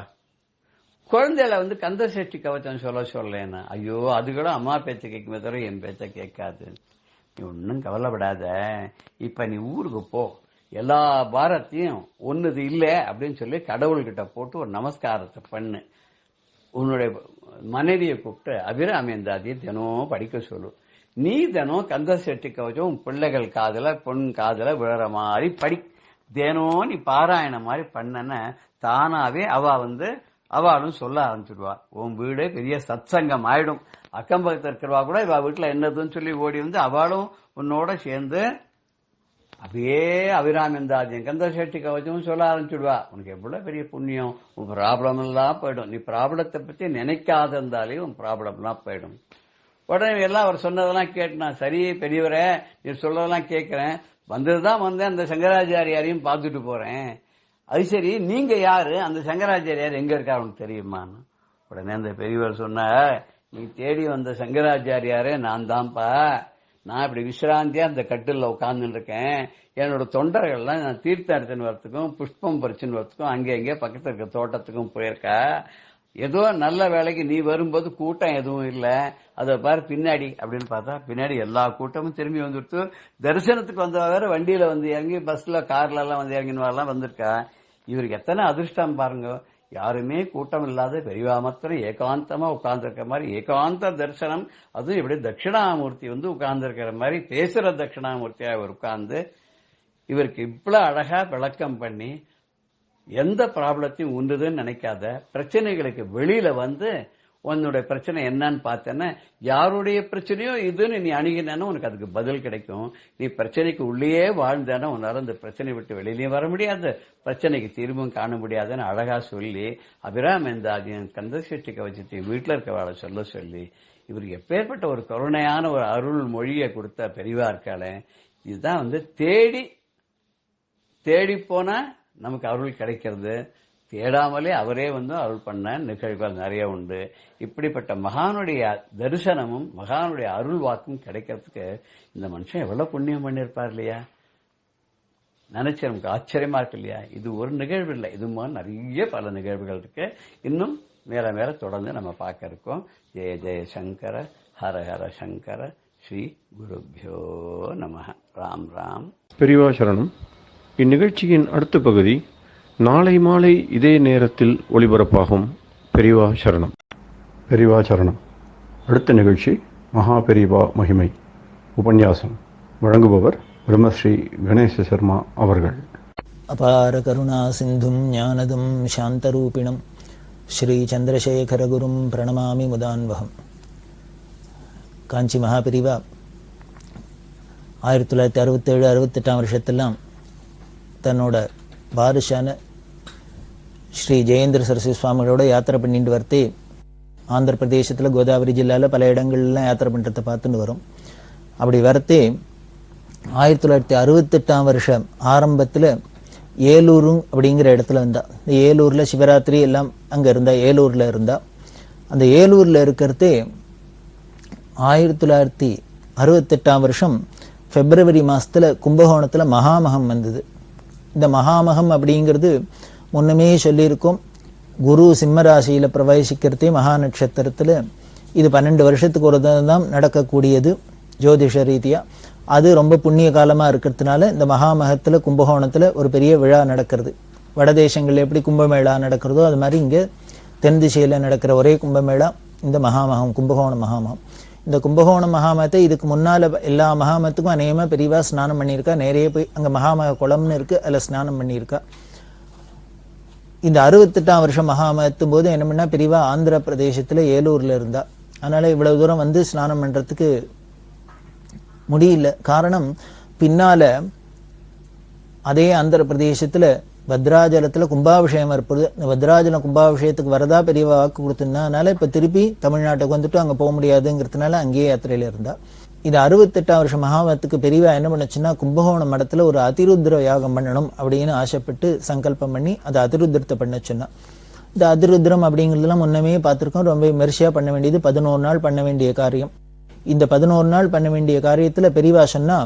குழந்தையில கந்த சஷ்டி கவச்சம் சொல்லேன்னா, ஐயோ அது கூட அம்மா பேச்ச கேட்குமே தவிர என் பேச்ச கேட்காது. நீ ஒன்னும் கவலைப்படாத, இப்ப நீ ஊருக்கு போ, எல்லா பாரத்தையும் ஒன்னுது இல்ல அப்படின்னு சொல்லி கடவுள்கிட்ட போட்டு ஒரு நமஸ்காரத்தை பண்ணு. உன்னுடைய மனைவியை கூப்பிட்டு அபிராமி இருந்தாதியை தினம் படிக்க சொல்லு. நீ தினம் கந்த சஷ்டி கவச்சம் உன் பிள்ளைகள் காதல பொன் காதல விழற மாதிரி படி. தினம் நீ பாராயணம் மாதிரி பண்ணன தானாவே அவளும் சொல்ல ஆரம்பிச்சுடுவா. உன் வீடு பெரிய சத்சங்கம் ஆயிடும். அக்கம் பக்கத்தில் இருக்கிறவா கூட இவ வீட்டுல என்னதுன்னு சொல்லி ஓடி அவளும் உன்னோட சேர்ந்து அப்படியே அபிராமிந்தாதியம் கந்த சஷ்டி கவச்சமும் சொல்ல ஆரம்பிச்சுடுவா. உனக்கு எவ்வளவு பெரிய புண்ணியம், உன் ப்ராப்ளம் எல்லாம் போயிடும். நீ ப்ராப்ளத்தை பத்தி நினைக்காத இருந்தாலே உன் ப்ராப்ளம் எல்லாம் போயிடும். உடனே எல்லாம் அவர் சொன்னதெல்லாம் கேட்டுனா, சரி பெரியவரே நீ சொல்றதெல்லாம் கேட்கிறேன், வந்ததுதான் வந்தேன், அந்த சங்கராச்சாரியாரையும் பார்த்துட்டு போறேன். அது சரி நீங்க யாரு, அந்த சங்கராச்சாரியார் எங்க இருக்காரு உனக்கு தெரியுமான்னு. உடனே அந்த பெரியவர் சொன்ன, நீ தேடி வந்த சங்கராச்சாரியாரே நான் தான்ப்பா. நான் இப்படி விசிராந்தியா அந்த கட்டில உட்கார்ந்துட்டு இருக்கேன். என்னோட தொண்டர்கள்லாம் நான் தீர்த்தம் எடுத்துன்னு வரத்துக்கும் புஷ்பம் பறிச்சுன்னு வரத்துக்கும் அங்கே இங்கே பக்கத்துல இருக்க தோட்டத்துக்கும் போயிருக்கா. ஏதோ நல்ல வேலைக்கு நீ வரும்போது கூட்டம் எதுவும் இல்ல, அதை பாரு பின்னாடி அப்படின்னு பார்த்தா பின்னாடி எல்லா கூட்டமும் திரும்பி வந்துடுத்து. தரிசனத்துக்கு வந்த வேற வண்டியில இறங்கி பஸ்ல கார்ல எல்லாம் இறங்கினவெல்லாம் வந்திருக்கா. இவருக்கு எத்தனை அதிர்ஷ்டம் பாருங்க. யாருமே கூட்டம் இல்லாத பெரியவா மாத்திரம் ஏகாந்தமா உட்கார்ந்து இருக்கிற மாதிரி ஏகாந்த தரிசனம். அதுவும் இப்படி தட்சிணாமூர்த்தி உட்கார்ந்து இருக்கிற மாதிரி பேசுற தட்சிணாமூர்த்தியா இவர் உட்கார்ந்து இவருக்கு இவ்வளவு அழகா விளக்கம் பண்ணி எந்த ப்ராப்ளத்தையும் உண்டுதுன்னு நினைக்காத, பிரச்சனைகளுக்கு வெளியில உன்னுடைய பிரச்சனை என்னன்னு பார்த்தேன்னா யாருடைய பிரச்சனையோ இதுன்னு நீ அணுகினா உனக்கு அதுக்கு பதில் கிடைக்கும். நீ பிரச்சனைக்கு உள்ளேயே வாழ்ந்தானா உன்னால அந்த பிரச்சனை விட்டு வெளியிலயும் வர முடியாது, பிரச்சனைக்கு தீர்வும் காண முடியாதுன்னு அழகா சொல்லி அபிராமந்தாதியன் கந்த சஷ்டி கவச்சத்தையும் வீட்டுல இருக்கவாளை சொல்ல சொல்லி இவருக்கு எப்பேற்பட்ட ஒரு கருணையான ஒரு அருள் மொழியை கொடுத்த பெரியவா இருக்காளே. இதுதான் தேடி தேடி போனா நமக்கு அருள் கிடைக்கிறது, தேடாமலே அவரே அருள் பண்ண நிகழ்வுகள் நிறைய உண்டு. இப்படிப்பட்ட மகானுடைய தரிசனமும் மகானுடைய அருள் வாக்கும் கிடைக்கிறதுக்கு இந்த மனுஷன் எவ்வளவு புண்ணியம் பண்ணிருப்பார் இல்லையா? நினைச்சு நமக்கு ஆச்சரியமா இருக்கு இல்லையா? இது ஒரு நிகழ்வு இல்லை, இது மாதிரி நிறைய பல நிகழ்வுகள் இருக்கு. இன்னும் மேல மேல தொடர்ந்து நம்ம பார்க்க இருக்கோம். ஜெய ஜெய சங்கர ஹர ஹர சங்கர ஸ்ரீ குருபியோ நம. ராம் ராம். பெரியவா சரணம். இந்நிகழ்ச்சியின் அடுத்த பகுதி நாளை மாலை இதே நேரத்தில் ஒளிபரப்பாகும். பெரியவா சரணம். பெரியவா சரணம். அடுத்த நிகழ்ச்சி மகா பெரியவா மகிமை உபன்யாசம். வழங்குபவர் பிரம்மஸ்ரீ கணேச சர்மா அவர்கள். அபார கருணா சிந்தும் ஞானதும் சாந்தரூபிணம் ஸ்ரீ சந்திரசேகரகுரும் பிரணமாமி முதான்வகம். காஞ்சி மகாபெரிவா 1967-68 வருஷத்தெல்லாம் தன்னோட பாரிஷான ஸ்ரீ ஜெயேந்திர சரஸ்வதி சுவாமிகளோட யாத்திரை பண்ணிட்டு வரத்தே ஆந்திர பிரதேசத்தில் கோதாவரி ஜில்லாவில் பல இடங்கள்லாம் யாத்திரை பண்ணுறதை பார்த்துட்டு வரும். அப்படி வரத்தே 1968 வருஷம் ஆரம்பத்தில் ஏலூரு அப்படிங்கிற இடத்துல இருந்தா. இந்த ஏலூர்ல சிவராத்திரி எல்லாம் அங்க இருந்தா, ஏலூர்ல இருந்தா. அந்த ஏலூர்ல இருக்கிறதே 1968ஆம் வருஷம் பிப்ரவரி மாசத்துல கும்பகோணத்துல மகாமகம் வந்தது. இந்த மகாமகம் அப்படிங்கிறது முன்னமே சொல்லியிருக்கோம், குரு சிம்மராசியில பிரவேசிக்கிறதே மகா நட்சத்திரத்துல. இது 12 வருஷத்துக்கு ஒரு தான் நடக்கக்கூடியது ஜோதிஷ ரீதியா. அது ரொம்ப புண்ணிய காலமா இருக்கிறதுனால இந்த மகாமகத்துல கும்பகோணத்துல ஒரு பெரிய விழா நடக்கிறது. வடதேசங்கள்ல எப்படி கும்பமேளா நடக்கிறதோ அது மாதிரி இங்க தென் திசையில நடக்கிற ஒரே கும்பமேளா இந்த மகாமகம், கும்பகோண மகாமகம். இந்த கும்பகோண மகாமகத்தை இதுக்கு முன்னால எல்லா மகாமகத்துக்கும் அநேகமா பெரியவா ஸ்நானம் பண்ணியிருக்கா. நிறைய போய் அங்க மகாமக குளம்னு இருக்கு, அதுல ஸ்நானம் பண்ணியிருக்கா. இந்த 68ஆம் வருஷம் மகாமகத்தும் போது என்ன பண்ணா, பெரியவா ஆந்திர பிரதேசத்துல ஏலூர்ல இருந்தா. அதனால இவ்வளவு தூரம் வந்து ஸ்நானம் பண்றதுக்கு முடியல. காரணம், பின்னால அதே ஆந்திர பிரதேசத்துல பத்ராஜலத்துல கும்பாபிஷேகம் இருப்பது. இந்த பத்ராஜலம் கும்பாபிஷேகத்துக்கு வரதா பெரியவா வாக்கு கொடுத்திருந்தா. அதனால இப்ப திருப்பி தமிழ்நாட்டுக்கு வந்துட்டு அங்க போக முடியாதுங்கிறதுனால அங்கேயே யாத்திரையில இருந்தா. இது 68ஆம் வருஷம் மகாமகத்துக்கு பெரியவா என்ன பண்ணுச்சுன்னா, கும்பகோணம் மடத்துல ஒரு அதிருத்ர யாகம் பண்ணணும் அப்படின்னு ஆசைப்பட்டு சங்கல்பம் பண்ணி அது அதிருத்ரத்தை பண்ண சொன்னா. இந்த அதிருத்ரம் அப்படிங்கிறதுலாம் முன்னமே பார்த்திருக்கோம். ரொம்ப விமர்சையா பண்ண வேண்டியது, 11 நாள் பண்ண வேண்டிய காரியம். இந்த 11 நாள் பண்ண வேண்டிய காரியத்துல பெரியவா சொன்னா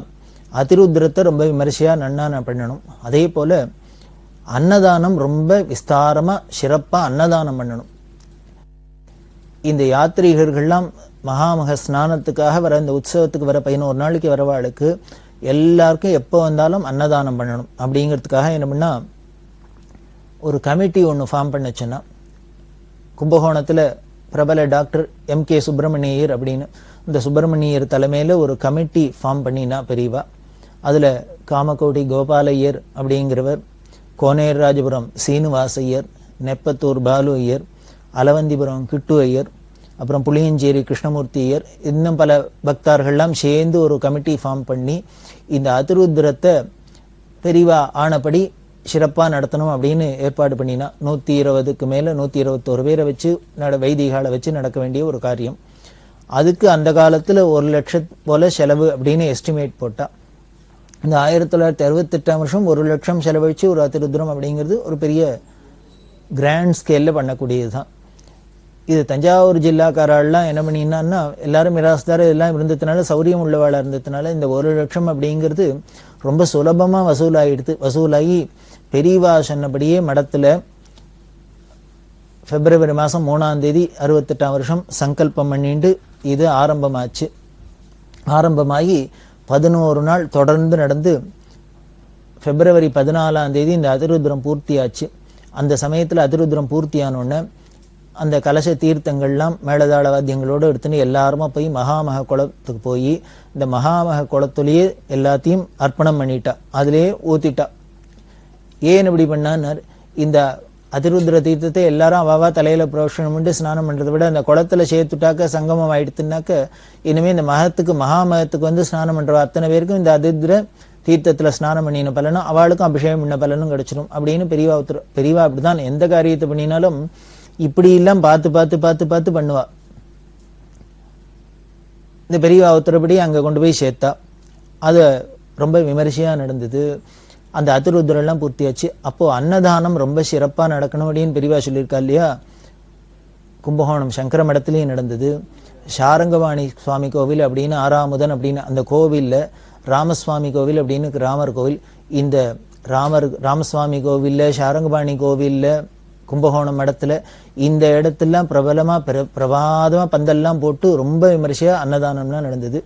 அதிருத்ரத்தை ரொம்ப விமர்சையா நன்னா பண்ணணும். அதே போல அன்னதானம் ரொம்ப விஸ்தாரமா சிறப்பா அன்னதானம் பண்ணணும். இந்த யாத்ரீகர்கள்லாம் மகாமக ஸ்நானத்துக்காக வர, இந்த உற்சவத்துக்கு வர 11 நாளைக்கு வரவாளுக்கு எல்லாருக்கும் எப்போ வந்தாலும் அன்னதானம் பண்ணணும் அப்படிங்கிறதுக்காக என்ன பண்ணா, ஒரு கமிட்டி ஒன்று ஃபார்ம் பண்ணச்சுன்னா, கும்பகோணத்துல பிரபல டாக்டர் MK சுப்பிரமணியர் அப்படின்னு இந்த சுப்பிரமணியர் தலைமையில ஒரு கமிட்டி ஃபார்ம் பண்ணினா பெரியவா. அதுல காமகோடி கோபாலையர் அப்படிங்கிறவர், கோனேராஜபுரம் சீனிவாசையர், நெப்பத்தூர் பாலு ஐயர், அலவந்திபுரம் கிட்டு ஐயர், அப்புறம் புளியஞ்சேரி கிருஷ்ணமூர்த்தி ஐயர், இன்னும் பல பக்தர்கள்லாம் சேர்ந்து ஒரு கமிட்டி ஃபார்ம் பண்ணி இந்த அதிருத்ரத்தை பெரியவா ஆனபடி சிறப்பா நடத்தணும் அப்படின்னு ஏற்பாடு பண்ணினா. 120க்கு மேல 121 பேரை வச்சு வைதிகால வச்சு நடக்க வேண்டிய ஒரு காரியம். அதுக்கு அந்த காலத்துல 1 லட்சம் போல செலவு அப்படின்னு எஸ்டிமேட் போட்டா. இந்த 1968ஆம் வருஷம் 1 லட்சம் செலவழிச்சு ஒரு அதிருத்ரம் அப்படிங்கிறது ஒரு பெரிய கிராண்ட் ஸ்கேல்ல பண்ணக்கூடியதுதான். இது தஞ்சாவூர் ஜில்லாக்காரெல்லாம் என்ன பண்ணினா, எல்லாரும் மிராஸ்தார் எல்லாம் இருந்ததுனால, சௌரியம் உள்ளவாளா இருந்ததுனால இந்த 1 லட்சம் அப்படிங்கிறது ரொம்ப சுலபமா வசூலாகி பெரியவா சொன்னபடியே மடத்துல பிப்ரவரி மாசம் 3ஆம் தேதி 68ஆம் வருஷம் சங்கல்பம் பண்ணிட்டு இது ஆரம்பமாச்சு. ஆரம்பமாகி 11 நாள் தொடர்ந்து நடந்து பிப்ரவரி 14ஆம் தேதி இந்த அதிருத்ரம் பூர்த்தியாச்சு. அந்த சமயத்துல அதிருத்ரம் பூர்த்தியானோன்னு அந்த கலச தீர்த்தங்கள்லாம் மேலதாள வாத்தியங்களோடு எடுத்துன்னு எல்லாருமா போய் மகாமக குளத்துக்கு போய் இந்த மகாமக குளத்துலயே எல்லாத்தையும் அர்ப்பணம் பண்ணிட்டா, அதுலயே ஊத்திட்டா. ஏன் இப்படி பண்ணார், இந்த அதிருத்ர தீர்த்தத்தை எல்லாரும் அவாவா தலையில புரோஷனம் பண்ணி ஸ்நானம் பண்றதை விட அந்த குளத்துல சேர்த்துட்டாக்க சங்கமம் ஆயிடுத்துனாக்க இனிமே இந்த மகாமகத்துக்கு வந்து ஸ்நானம் பண்ற அத்தனை பேருக்கும் இந்த அதிருத்ர தீர்த்தத்துல ஸ்நானம் பண்ணின பலனும் அவளுக்கும் அபிஷேகம் பண்ண பலனும் கிடைச்சிடும் அப்படின்னு பெரியவா அப்படிதான் எந்த காரியத்தை பண்ணினாலும் இப்படி எல்லாம் பார்த்து பண்ணுவா. இந்த பெரியவா உத்தரப்படி அங்க கொண்டு போய் சேர்த்தா. அது ரொம்ப விமர்சையா நடந்தது. அந்த அதிருத்ரம் எல்லாம் பூர்த்தியாச்சு. அப்போ அன்னதானம் ரொம்ப சிறப்பா நடக்கணும் அப்படின்னு பெரியவா சொல்லியிருக்கா இல்லையா. கும்பகோணம் சங்கர மடத்திலையும் நடந்தது. சாரங்கவாணி சுவாமி கோவில் அப்படின்னு ஆறாமுதன் அப்படின்னு அந்த கோவில்ல, ராமசுவாமி கோவில் அப்படின்னு ராமர் கோவில், இந்த ராமசுவாமி கோவில்ல, சாரங்கபாணி கோவில்ல, கும்பகோணம் மடத்துல இந்த இடத்தெல்லாம் பிரபலமா பிரபாதமா பந்தல்லாம் போட்டு ரொம்ப விமர்சையா அன்னதானம்லாம் நடந்தது.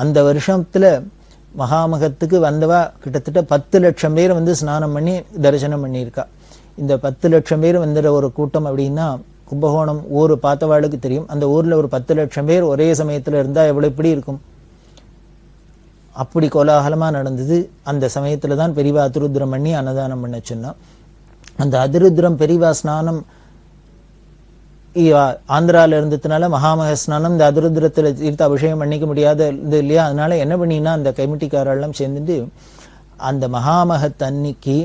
அந்த வருஷத்துல மகாமகத்துக்கு வந்தவா கிட்டத்தட்ட 10 லட்சம் பேர் வந்து ஸ்நானம் பண்ணி தரிசனம் பண்ணியிருக்கா. இந்த 10 லட்சம் பேர் வந்துற ஒரு கூட்டம் அப்படின்னா கும்பகோணம் ஊர் பார்த்தவாளுக்கு தெரியும். அந்த ஊர்ல ஒரு 10 லட்சம் பேர் ஒரே சமயத்துல இருந்தா எவ்வளவு எப்படி இருக்கும். அப்படி கோலாகலமா நடந்தது. அந்த சமயத்துலதான் பெரியவா அதிருத்ரம் பண்ணி அன்னதானம் பண்ண சொன்னா. அந்த அதிருத்ரம் பெரியவா ஸ்நானம் ஆந்திரால இருந்ததுனால மகாமக ஸ்நானம் இந்த அதிருத்ரத்துல தீர்த்த அபிஷேகம் பண்ணிக்க முடியாத இது இல்லையா. அதனால என்ன பண்ணினா அந்த கமிட்டிக்காரெல்லாம் சேர்ந்துட்டு அந்த மகாமகத்தன்னைக்கு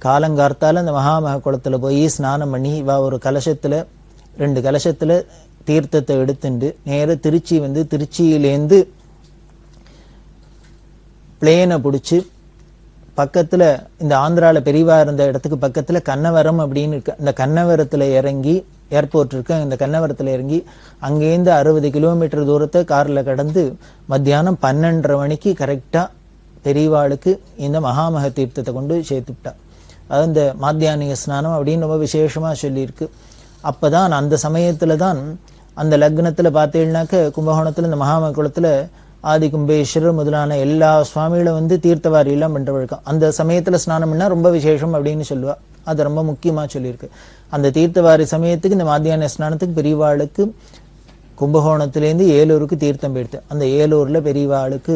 காலங்கார்த்தால அந்த மகாமக குளத்துல போய் ஸ்நானம் பண்ணி ஒரு கலசத்துல 2 கலசத்துல தீர்த்தத்தை எடுத்துட்டு நேர திருச்சி வந்து திருச்சியிலேந்து பிளேனை பிடிச்சி பக்கத்துல இந்த ஆந்திரால பெரியவா இருந்த இடத்துக்கு பக்கத்துல கன்னவரம் அப்படின்னு இருக்கு. இந்த கன்னவரத்துல இறங்கி, ஏர்போர்ட் இருக்கு, இந்த கன்னவரத்துல இறங்கி அங்கேருந்து 60 கிலோமீட்டர் தூரத்தை கார்ல கடந்து மத்தியானம் 12:30 மணிக்கு கரெக்டா பெரியவாளுக்கு இந்த மகாமக தீர்த்தத்தை கொண்டு சேர்த்துட்டா. அது இந்த மாத்தியானிக ஸ்நானம் அப்படின்னு ரொம்ப விசேஷமா சொல்லியிருக்கு. அப்பதான் அந்த சமயத்துல தான் அந்த லக்னத்துல பார்த்தீங்கன்னாக்க கும்பகோணத்துல இந்த மகாமக குளத்துல ஆதி கும்பேஸ்வரர் முதலான எல்லா சுவாமிகளும் தீர்த்தவாரி எல்லாம் பண்ற வழக்கம். அந்த சமயத்துல ஸ்நானம் பண்ணா ரொம்ப விசேஷம் அப்படின்னு சொல்லுவா. அது ரொம்ப முக்கியமா சொல்லியிருக்கு. அந்த தீர்த்தவாரி சமயத்துக்கு இந்த மாத்தியான ஸ்நானத்துக்கு பெரியவாளுக்கு கும்பகோணத்திலேருந்து ஏலூருக்கு தீர்த்தம் போயிடுது. அந்த ஏலூர்ல பெரியவாளுக்கு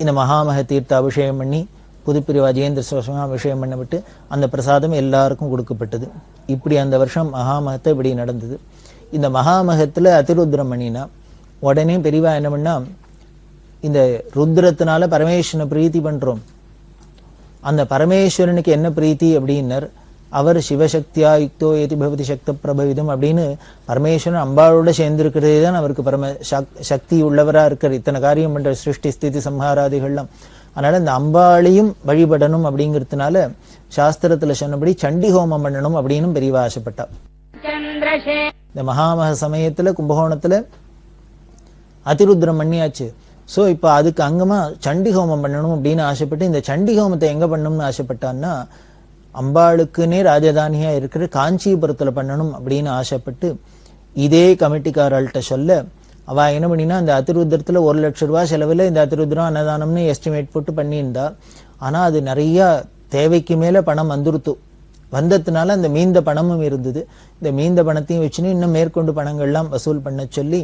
இந்த மகாமக தீர்த்த அபிஷேகம் பண்ணி புதுப்பிரிவா ஜெயேந்திர சுவாமி அபிஷேகம் பண்ணப்பட்டு அந்த பிரசாதம் எல்லாருக்கும் கொடுக்கப்பட்டது. இப்படி அந்த வருஷம் மகாமகத்தை இப்படி நடந்தது. இந்த மகாமகத்துல அதிருத்ரம் பண்ணினா உடனே பெரியவா என்ன பண்ணா, இந்த ருத்ரத்தினால பரமேஸ்வரனை பிரீத்தி பண்றோம். அந்த பரமேஸ்வரனுக்கு என்ன பிரீத்தி அப்படின்னர், அவர் சிவசக்தியா யுக்தோ ஏதி பவதி சக்த பிரபவிதம் அப்படின்னு பரமேஸ்வரன் அம்பாளோட சேர்ந்திருக்கிறதே தான் அவருக்கு பரம சக்தி உள்ளவரா இருக்கார். இத்தனை காரியம் பண்ற சிருஷ்டி ஸ்திதி சம்ஹாராதிகள்லாம். அதனால இந்த அம்பாளையும் வழிபடணும் அப்படிங்கிறதுனால சாஸ்திரத்துல சொன்னபடி சண்டி ஹோமம் பண்ணணும் அப்படின்னு பெரியவா ஆசைப்பட்டா. இந்த மகாமக சமயத்துல கும்பகோணத்துல அதிருத்ரம் பண்ணியாச்சு. சோ இப்ப அதுக்கு அங்கமா சண்டி ஹோமம் பண்ணணும் அப்படின்னு ஆசைப்பட்டு இந்த சண்டி ஹோமத்தை எங்க பண்ணணும்னு ஆசைப்பட்டான்னா அம்பாளுக்குன்னே ராஜதானியா இருக்கிற காஞ்சிபுரத்துல பண்ணணும் அப்படின்னு ஆசைப்பட்டு இதே கமிட்டிக்காரர்கிட்ட சொல்ல அவ என்ன பண்ணினா இந்த அதிருத்ரத்துல 1 லட்சம் ரூபாய் செலவுல இந்த அதிருத்ரம் அன்னதானம்னு எஸ்டிமேட் போட்டு பண்ணியிருந்தா. ஆனா அது நிறைய தேவைக்கு மேல பணம் வந்ததுனால அந்த மீந்த பணமும் இருந்தது. இந்த மீந்த பணத்தையும் வச்சுன்னு இன்னும் மேற்கொண்டு பணங்கள்லாம் வசூல் பண்ண சொல்லி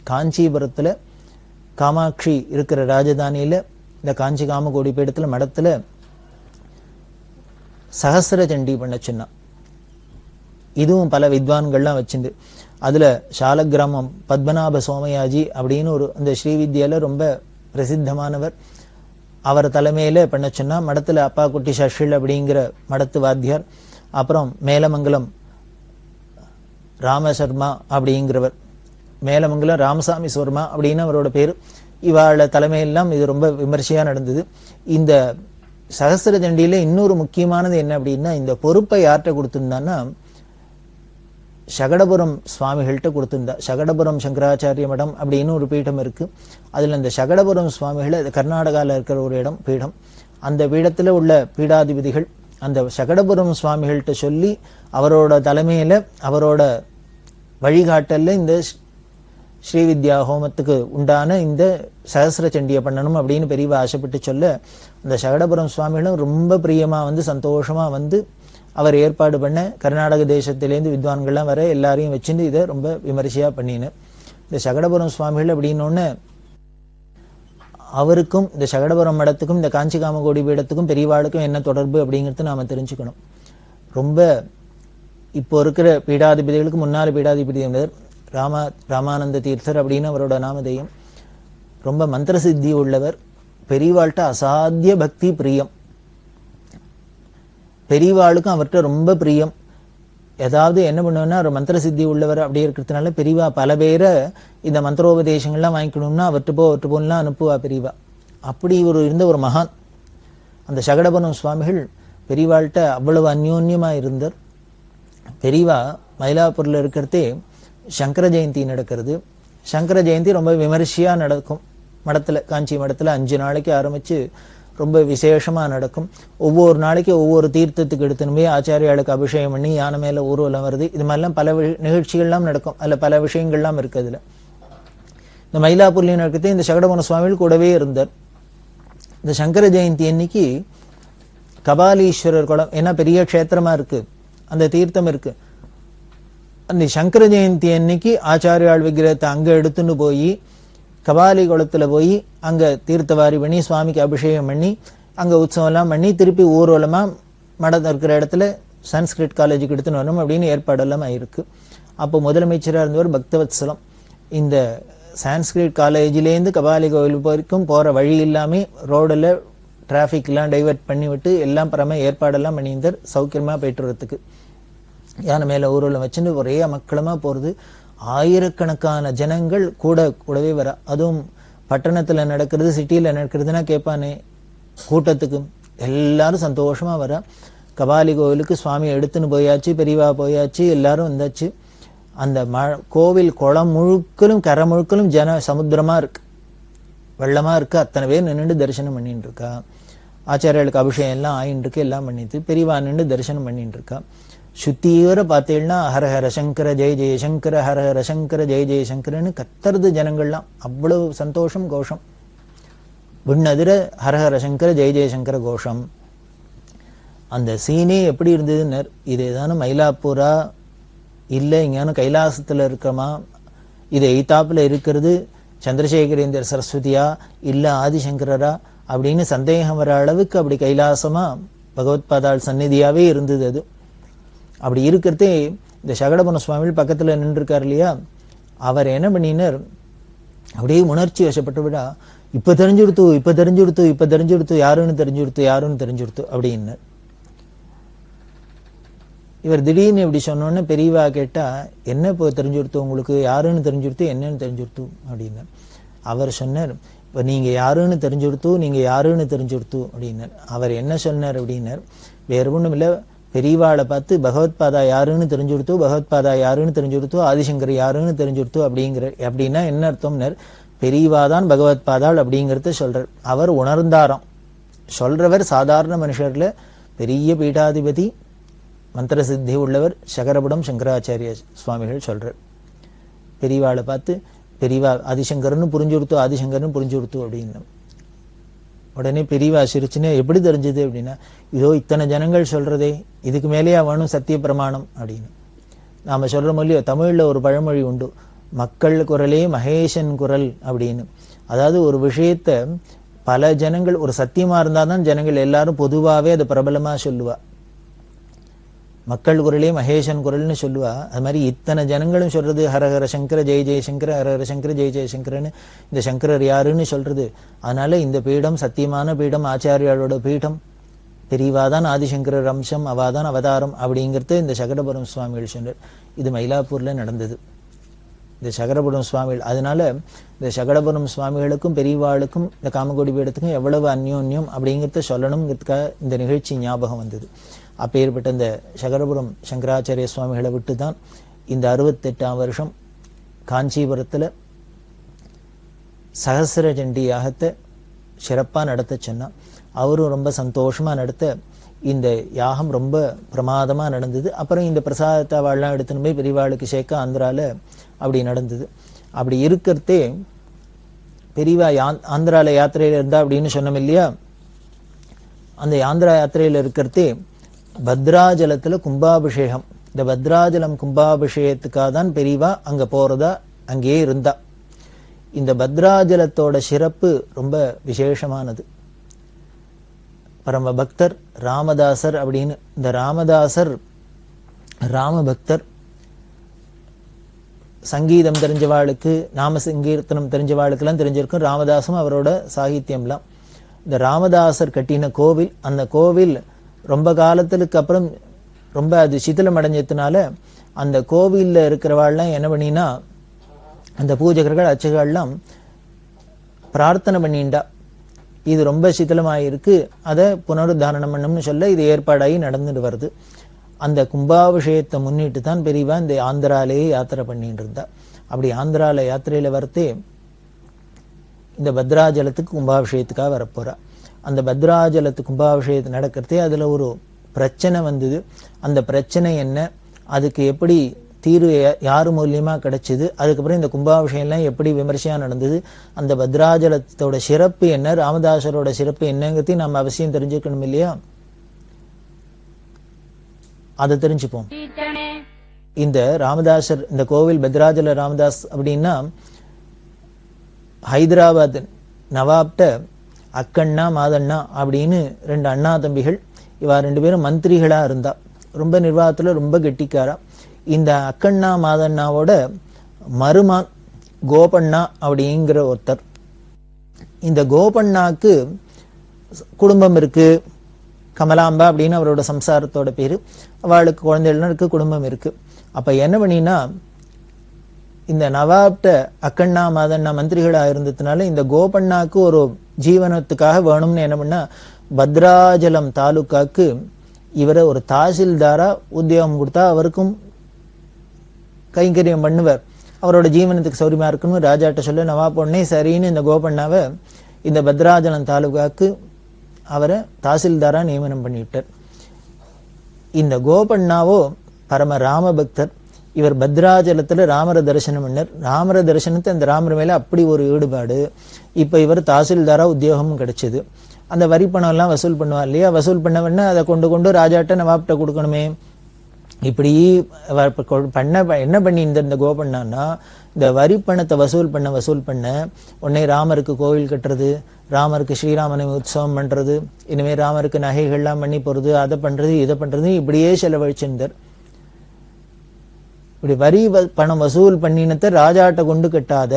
காஞ்சிபுரத்துல காமாட்சி இருக்கிற ராஜதானியில இந்த காஞ்சி காமகோடி பீடத்துல மடத்துல சகஸ்ர சண்டி பண்ண சொன்னா. இதுவும் பல வித்வான்கள்லாம் வச்சிருந்து அதுல சாலக்கிராமம் பத்மநாப சோமயாஜி அப்படின்னு ஒரு அந்த ஸ்ரீவித்யால ரொம்ப பிரசித்தமானவர். அவர் தலைமையில பண்ண சொன்னா. மடத்துல அப்பா குட்டி சஷில் அப்படிங்கிற மடத்து வாத்தியார், அப்புறம் மேலமங்கலம் ராமசர்மா அப்படிங்கிறவர், மேலமங்கலம் ராமசாமி சர்மா அப்படின்னு அவரோட பேரு. இவாள தலைமையெல்லாம் இது ரொம்ப விமர்சையா நடந்தது. இந்த சகஸ்ர சண்டியில இன்னொரு முக்கியமானது என்ன அப்படின்னா, இந்த பொறுப்பை யார்கிட்ட கொடுத்திருந்தான்னா சகடபுரம் சுவாமிகள்கிட்ட கொடுத்திருந்தா. சகடபுரம் சங்கராச்சாரிய மடம் அப்படின்னு ஒரு பீடம் இருக்கு. அதுல இந்த சகடபுரம் சுவாமிகள் கர்நாடகால இருக்கிற ஒரு இடம் பீடம். அந்த பீடத்துல உள்ள பீடாதிபதிகள் அந்த சகடபுரம் சுவாமிகள்கிட்ட சொல்லி அவரோட தலைமையில அவரோட வழிகாட்டல்ல இந்த ஸ்ரீவித்யா ஹோமத்துக்கு உண்டான இந்த சகஸ்ர சண்டியை பண்ணணும் அப்படின்னு பெரியவா ஆசைப்பட்டு சொல்ல அந்த சகடபுரம் சுவாமிகளும் ரொம்ப பிரியமா சந்தோஷமா அவர் ஏற்பாடு பண்ண கர்நாடக தேசத்திலேருந்து வித்வான்கள்லாம் வர எல்லாரையும் வச்சுட்டு இதை ரொம்ப விமர்சையா பண்ணின. இந்த சகடபுரம் சுவாமிகள் அப்படின்னோன்னு அவருக்கும் இந்த சகடபுரம் மடத்துக்கும் இந்த காஞ்சி காமகோடி பீடத்துக்கும் பெரியவாளுக்கும் என்ன தொடர்பு அப்படிங்கிறது நாம தெரிஞ்சுக்கணும். ரொம்ப இப்போ இருக்கிற பீடாதிபதிகளுக்கு முன்னாள் பீடாதிபதி ராமானந்த தீர்த்தர் அப்படின்னு அவரோட நாமதேயம். ரொம்ப மந்திர சித்தி உள்ளவர். பெரியவாள்கிட்ட அசாத்திய பக்தி பிரியம். பெரியவாளுக்கும் அவர்கிட்ட ரொம்ப பிரியம். ஏதாவது என்ன பண்ணுவோம்னா ஒரு மந்திர சித்தி உள்ளவர் அப்படி இருக்கிறதுனால பெரியவா பல பேரை இந்த மந்திரோபதேசங்கள்லாம் வாங்கிக்கணும்னா அவர்கிட்ட போலாம் அனுப்புவா பெரியவா. அப்படி இருந்த ஒரு மகான் அந்த சகடபுரம் சுவாமிகள் பெரியவாள்கிட்ட அவ்வளவு அந்யோன்யமா இருந்தார். பெரியவா மயிலாப்பூர்ல இருக்கிறதே சங்கர ஜெயந்தி நடக்கிறது. சங்கர ஜெயந்தி ரொம்ப விமர்சையா நடக்கும் மடத்துல, காஞ்சி மடத்துல 5 நாளைக்கு ஆரம்பிச்சு ரொம்ப விசேஷமா நடக்கும். ஒவ்வொரு நாளைக்கு ஒவ்வொரு தீர்த்தத்துக்கு எடுத்துன்னு ஆச்சாரியாளுக்கு அபிஷேகம் பண்ணி யானை மேல ஊர்வலம் வருது. இது மாதிரிலாம் பல நிகழ்ச்சிகள்லாம் நடக்கும். அதுல பல விஷயங்கள்லாம் இருக்கு. அதுல இந்த மயிலாப்பூர்ல நடக்கிறது இந்த சகடபுரம் சுவாமிகள் கூடவே இருந்தார். இந்த சங்கர ஜெயந்தி அன்னைக்கு கபாலீஸ்வரர் குளம், ஏன்னா பெரிய க்ஷேத்திரமா இருக்கு, அந்த தீர்த்தம் இருக்கு. அந்த சங்கர ஜெயந்தி அன்னைக்கு ஆச்சாரியாள் விக்கிரகத்தை அங்க எடுத்துன்னு போய் கபாலி குளத்துல போய் அங்க தீர்த்தவாரி பண்ணி சுவாமிக்கு அபிஷேகம் பண்ணி அங்க உற்சவம் எல்லாம் பண்ணி திருப்பி ஊர்வலமா மடம் இருக்கிற இடத்துல சன்ஸ்கிரிட் காலேஜுக்கு எடுத்துன்னு வரணும் அப்படின்னு ஏற்பாடெல்லாம் ஆயிருக்கு. அப்போ முதலமைச்சராக இருந்தவர் பக்தவத்சலம் இந்த சான்ஸ்கிரிட் காலேஜிலேருந்து கபாலி கோவில் வரைக்கும் போற வழி இல்லாமே ரோடில் டிராஃபிக் எல்லாம் டைவெர்ட் பண்ணி விட்டு எல்லாம் பரம ஏற்பாடெல்லாம் பண்ணியிருந்தார் சௌக்கியமா போயிட்டு வரத்துக்கு. யானை மேல ஊர்வலம் வச்சுட்டு ஒரே மக்களமா போறது. ஆயிரக்கணக்கான ஜனங்கள் கூடவே வர. அதுவும் பட்டணத்துல நடக்கிறது, சிட்டியில நடக்கிறதுனா கேட்பானே கூட்டத்துக்கு எல்லாரும் சந்தோஷமா வர. கபாலி கோவிலுக்கு சுவாமி எடுத்துன்னு போயாச்சு, பெரியவா போயாச்சு, எல்லாரும் வந்தாச்சு. அந்த கோவில் குளம் முழுக்கலும் கரை முழுக்கலும் ஜன சமுத்திரமா இருக்கு, வெள்ளமா இருக்கு. அத்தனை பேர் நின்று தரிசனம் பண்ணிட்டு இருக்கா. ஆச்சாரியர்களுக்கு அபிஷேகம் எல்லாம் ஆயின்னு இருக்கு, எல்லாம் பண்ணிட்டு பெரியவா நின்று தரிசனம் பண்ணிட்டு இருக்கா. சுத்தீவர பார்த்தீங்கன்னா ஹர ஹர சங்கர ஜெய ஜெயசங்கர, ஹர ஹர சங்கர ஜெய ஜெயசங்கரன்னு கத்துறது ஜனங்கள்லாம். அவ்வளவு சந்தோஷம், கோஷம் விண்ணதிர ஹர ஹர சங்கர ஜெய ஜெயசங்கர கோஷம். அந்த சீனே எப்படி இருந்ததுன்னு, இது ஏதானு மயிலாப்பூரா இல்லை இங்கானு கைலாசத்துல இருக்கமா, இது எய்தாப்புல இருக்கிறது சந்திரசேகரேந்திர சரஸ்வதியா இல்ல ஆதிசங்கரரா அப்படின்னு சந்தேகம் வர அளவுக்கு அப்படி கைலாசமா பகவத்பாதாள் சந்நிதியாவே இருந்தது. அது அப்படி இருக்கிறதே இந்த சகடபுர சுவாமிகள் பக்கத்துல நின்று இருக்கார் இல்லையா, அவர் என்ன பண்ணினார், அப்படியே உணர்ச்சி வசப்பட்டு விடா, இப்ப தெரிஞ்சுடுத்து இப்ப தெரிஞ்சுடுத்து இப்ப தெரிஞ்சுடுத்து யாருன்னு தெரிஞ்சுடுத்து யாருன்னு தெரிஞ்சுடுத்து அப்படின்னு. இவர் திடீர்னு இப்படி சொன்னோன்னு பெரியவா கேட்டா, என்ன இப்போ தெரிஞ்சுடுத்து உங்களுக்கு, யாருன்னு தெரிஞ்சுடுத்து என்னன்னு தெரிஞ்சுடுத்து அப்படின்னு. அவர் சொன்னார், இப்ப நீங்க யாருன்னு தெரிஞ்சுடுத்து நீங்க யாருன்னு தெரிஞ்சுடுத்து அப்படின்னார். அவர் என்ன சொன்னார் அப்படின்னார், வேற ஒண்ணும் இல்ல, பெரியவாளை பார்த்து பகவத்பாதா யாருன்னு தெரிஞ்சுடுத்து, பகவத்பாதா யாருன்னு தெரிஞ்சுடுத்து, ஆதிசங்கர் யாருன்னு தெரிஞ்சுடுத்து அப்படிங்கிற. அப்படின்னா என்ன அர்த்தம்னர், பெரியவாதான் பகவத்பாதாள் அப்படிங்கறத சொல்றார். அவர் உணர்ந்தாராம். சொல்றவர் சாதாரண மனுஷர்ல பெரிய பீடாதிபதி, மந்திர சித்தி உள்ளவர் சகரபுடம் சங்கராச்சாரிய சுவாமிகள் சொல்றார். பெரியவாளை பார்த்து பெரியவா ஆதிசங்கர்னு புரிஞ்சுடுத்து ஆதிசங்கர்னு புரிஞ்சுடுத்து அப்படின்னு. உடனே பெரியவா சிரிச்சுன்னு, எப்படி தெரிஞ்சது அப்படின்னா, இதோ இத்தனை ஜனங்கள் சொல்றதே, இதுக்கு மேலேயே வேணும் சத்திய பிரமாணம் அப்படின்னு. நாம சொல்ற மொழியோ, தமிழ்ல ஒரு பழமொழி உண்டு, மக்கள் குரலே மகேசன் குரல் அப்படின்னு. அதாவது ஒரு விஷயத்த பல ஜனங்கள், ஒரு சத்தியமா இருந்தாதான் ஜனங்கள் எல்லாரும் பொதுவாவே அதை பிரபலமா சொல்லுவா. மக்கள் குரலே மகேசன் குரல்னு சொல்லுவா. அது மாதிரி இத்தனை ஜனங்களும் சொல்றது ஹர ஹர சங்கர ஜெய ஜெயசங்கர, ஹர ஹர சங்கர ஜெய ஜெயசங்கரன்னு இந்த சங்கரர் யாருன்னு சொல்றது. அதனால இந்த பீடம் சத்தியமான பீடம், ஆச்சாரியாளோட பீடம், பெரியவாதான் ஆதிசங்கரர் அம்சம், அவாதான் அவதாரம் அப்படிங்கிறது இந்த சகடபுரம் சுவாமிகள் சொன்னார். இது மயிலாப்பூர்ல நடந்தது இந்த சகடபுரம் சுவாமிகள். அதனால இந்த சகடபுரம் சுவாமிகளுக்கும் பெரியவாளுக்கும் இந்த காமகோடி பீடத்துக்கும் எவ்வளவு அந்யோன்யம் அப்படிங்கிறத சொல்லணுங்கிறதுக்காக இந்த நிகழ்ச்சி ஞாபகம் வந்தது. அப்பேற்பட்ட இந்த சகடபுரம் சங்கராச்சாரிய சுவாமிகளை விட்டு தான் இந்த 68ஆம் வருஷம் காஞ்சிபுரத்துல சகசிர சண்டி யாகத்தை சிறப்பா நடத்த சொன்னா. அவரும் ரொம்ப சந்தோஷமா நடத்த இந்த யாகம் ரொம்ப பிரமாதமா நடந்தது. அப்புறம் இந்த பிரசாதத்தை வாழலாம் எடுத்துன்னு போய் பெரியவாளுக்கு சேர்க்க ஆந்திரால அப்படி நடந்தது. அப்படி இருக்கிறதே பெரியவா ஆந்திரால யாத்திரையில இருந்தா அப்படின்னு சொன்னோம் இல்லையா, அந்த ஆந்திரா யாத்திரையில இருக்கிறதே பத்ராஜலத்துல கும்பாபிஷேகம். இந்த பத்ராஜலம் கும்பாபிஷேகத்துக்காக தான் பெரியவா அங்க போறதா அங்கேயே இருந்தா. இந்த பத்ராஜலத்தோட சிறப்பு ரொம்ப விசேஷமானது. பரம பக்தர் ராமதாசர் அப்படின்னு, இந்த ராமதாசர் ராம பக்தர். சங்கீதம் தெரிஞ்சவாளுக்கு, நாம சங்கீர்த்தனம் தெரிஞ்சவாளுக்கெல்லாம் தெரிஞ்சிருக்கும் ராமதாசும் அவரோட சாகித்யம்லாம். இந்த ராமதாசர் கட்டின கோவில், அந்த கோவில் ரொம்ப காலத்துக்கு அப்புறம் ரொம்ப அது சிதிலம் அடைஞ்சதுனால அந்த கோவில்ல இருக்கிறவாள்லாம் என்ன பண்ணினா, அந்த பூஜகர்கள் அர்ச்சகர்கள்லாம் பிரார்த்தனை பண்ணிண்டா, இது ரொம்ப சிதிலமாயிருக்கு, அதை புனருத்தாரணம் பண்ணணும்னு சொல்ல இது ஏற்பாடாகி நடந்துட்டு வருது. அந்த கும்பாபிஷேகத்தை முன்னிட்டு தான் பெரியவா இந்த ஆந்திராலேயே யாத்திரை பண்ணிட்டு இருந்தா. அப்படி ஆந்திரால யாத்திரையில வரத்தே இந்த பத்ராஜலத்துக்கு கும்பாபிஷேகத்துக்காக வரப்போறா. அந்த பத்ராஜலத்து கும்பாபிஷேகத்து நடக்கிறதே அதுல ஒரு பிரச்சனை வந்தது. அந்த பிரச்சனை என்ன, அதுக்கு எப்படி தீர்வு யாரு மூலியமா கிடைச்சது, அதுக்கப்புறம் இந்த கும்பாபிஷேகம் எல்லாம் எப்படி விமர்சையா நடந்தது, அந்த பத்ராஜலத்தோட சிறப்பு என்ன, ராமதாசரோட சிறப்பு என்னங்கிறதையும் நம்ம அவசியம் தெரிஞ்சுக்கணும் இல்லையா. அதை தெரிஞ்சுப்போம். இந்த ராமதாசர், இந்த கோவில் பத்ராஜல ராமதாஸ் அப்படின்னா ஹைதராபாத் நவாப்ட அக்கண்ணா மாதண்ணா அப்படின்னு 2 அண்ணா தம்பிகள். இவா 2 பேரும் மந்திரிகளா இருந்தா, ரொம்ப நிர்வாகத்துல ரொம்ப கெட்டிக்காரா. இந்த அக்கண்ணா மாதண்ணாவோட மருமான் கோபண்ணா அப்படிங்கிற ஒருத்தர். இந்த கோபண்ணாக்கு குடும்பம் இருக்கு, கமலாம்பா அப்படின்னு அவரோட சம்சாரத்தோட பேரு. அவளுக்கு குழந்தைகள்லாம் இருக்கு, குடும்பம் இருக்கு. அப்ப என்ன பண்ணினா இந்த நவாப்ட அக்கண்ணா மாதண்ணா மந்திரிகளா இருந்ததுனால இந்த கோபண்ணாக்கு ஒரு ஜீவனத்துக்காக வேணும்னு என்ன பண்ணா, பத்ராஜலம் தாலுக்காக்கு இவரை ஒரு தாசில்தாரா உத்தியோகம் கொடுத்தா அவருக்கும் கைங்கரியம் பண்ணுவார், அவரோட ஜீவனத்துக்கு சௌரியமா இருக்குன்னு ராஜாட்ட சொல்ல நவாப் உடனே சரின்னு இந்த கோபண்ணாவை இந்த பத்ராஜலம் தாலுகாக்கு அவரை தாசில்தாரா நியமனம் பண்ணிவிட்டார். இந்த கோபண்ணாவோ பரம ராம பக்தர். இவர் பத்ராஜலத்துல ராமர தரிசனம் பண்ணார். ராமர தரிசனத்தை அந்த ராமர் மேல அப்படி ஒரு ஈடுபாடு. இப்ப இவர் தாசில்தாரா உத்தியோகமும் கிடைச்சது. அந்த வரி பணம் எல்லாம் வசூல் பண்ணுவா இல்லையா, வசூல் பண்ணவன அதை கொண்டு ராஜாட்ட நவாப்ட கொடுக்கணுமே. இப்படி என்ன பண்ணி இந்த கோபண்ணான்னா, இந்த வரி பணத்தை வசூல் பண்ண உடனே ராமருக்கு கோவில் கட்டுறது, ராமருக்கு ஸ்ரீராமனை உற்சவம் பண்றது, இனிமே ராமருக்கு நகைகள்லாம் பண்ணி போறது, அதை பண்றது இதை பண்றது, இப்படியே செலவழிச்சிருந்தார். இப்படி வரி பணம் வசூல் பண்ணினத்தை ராஜாட்ட கொண்டு கட்டாத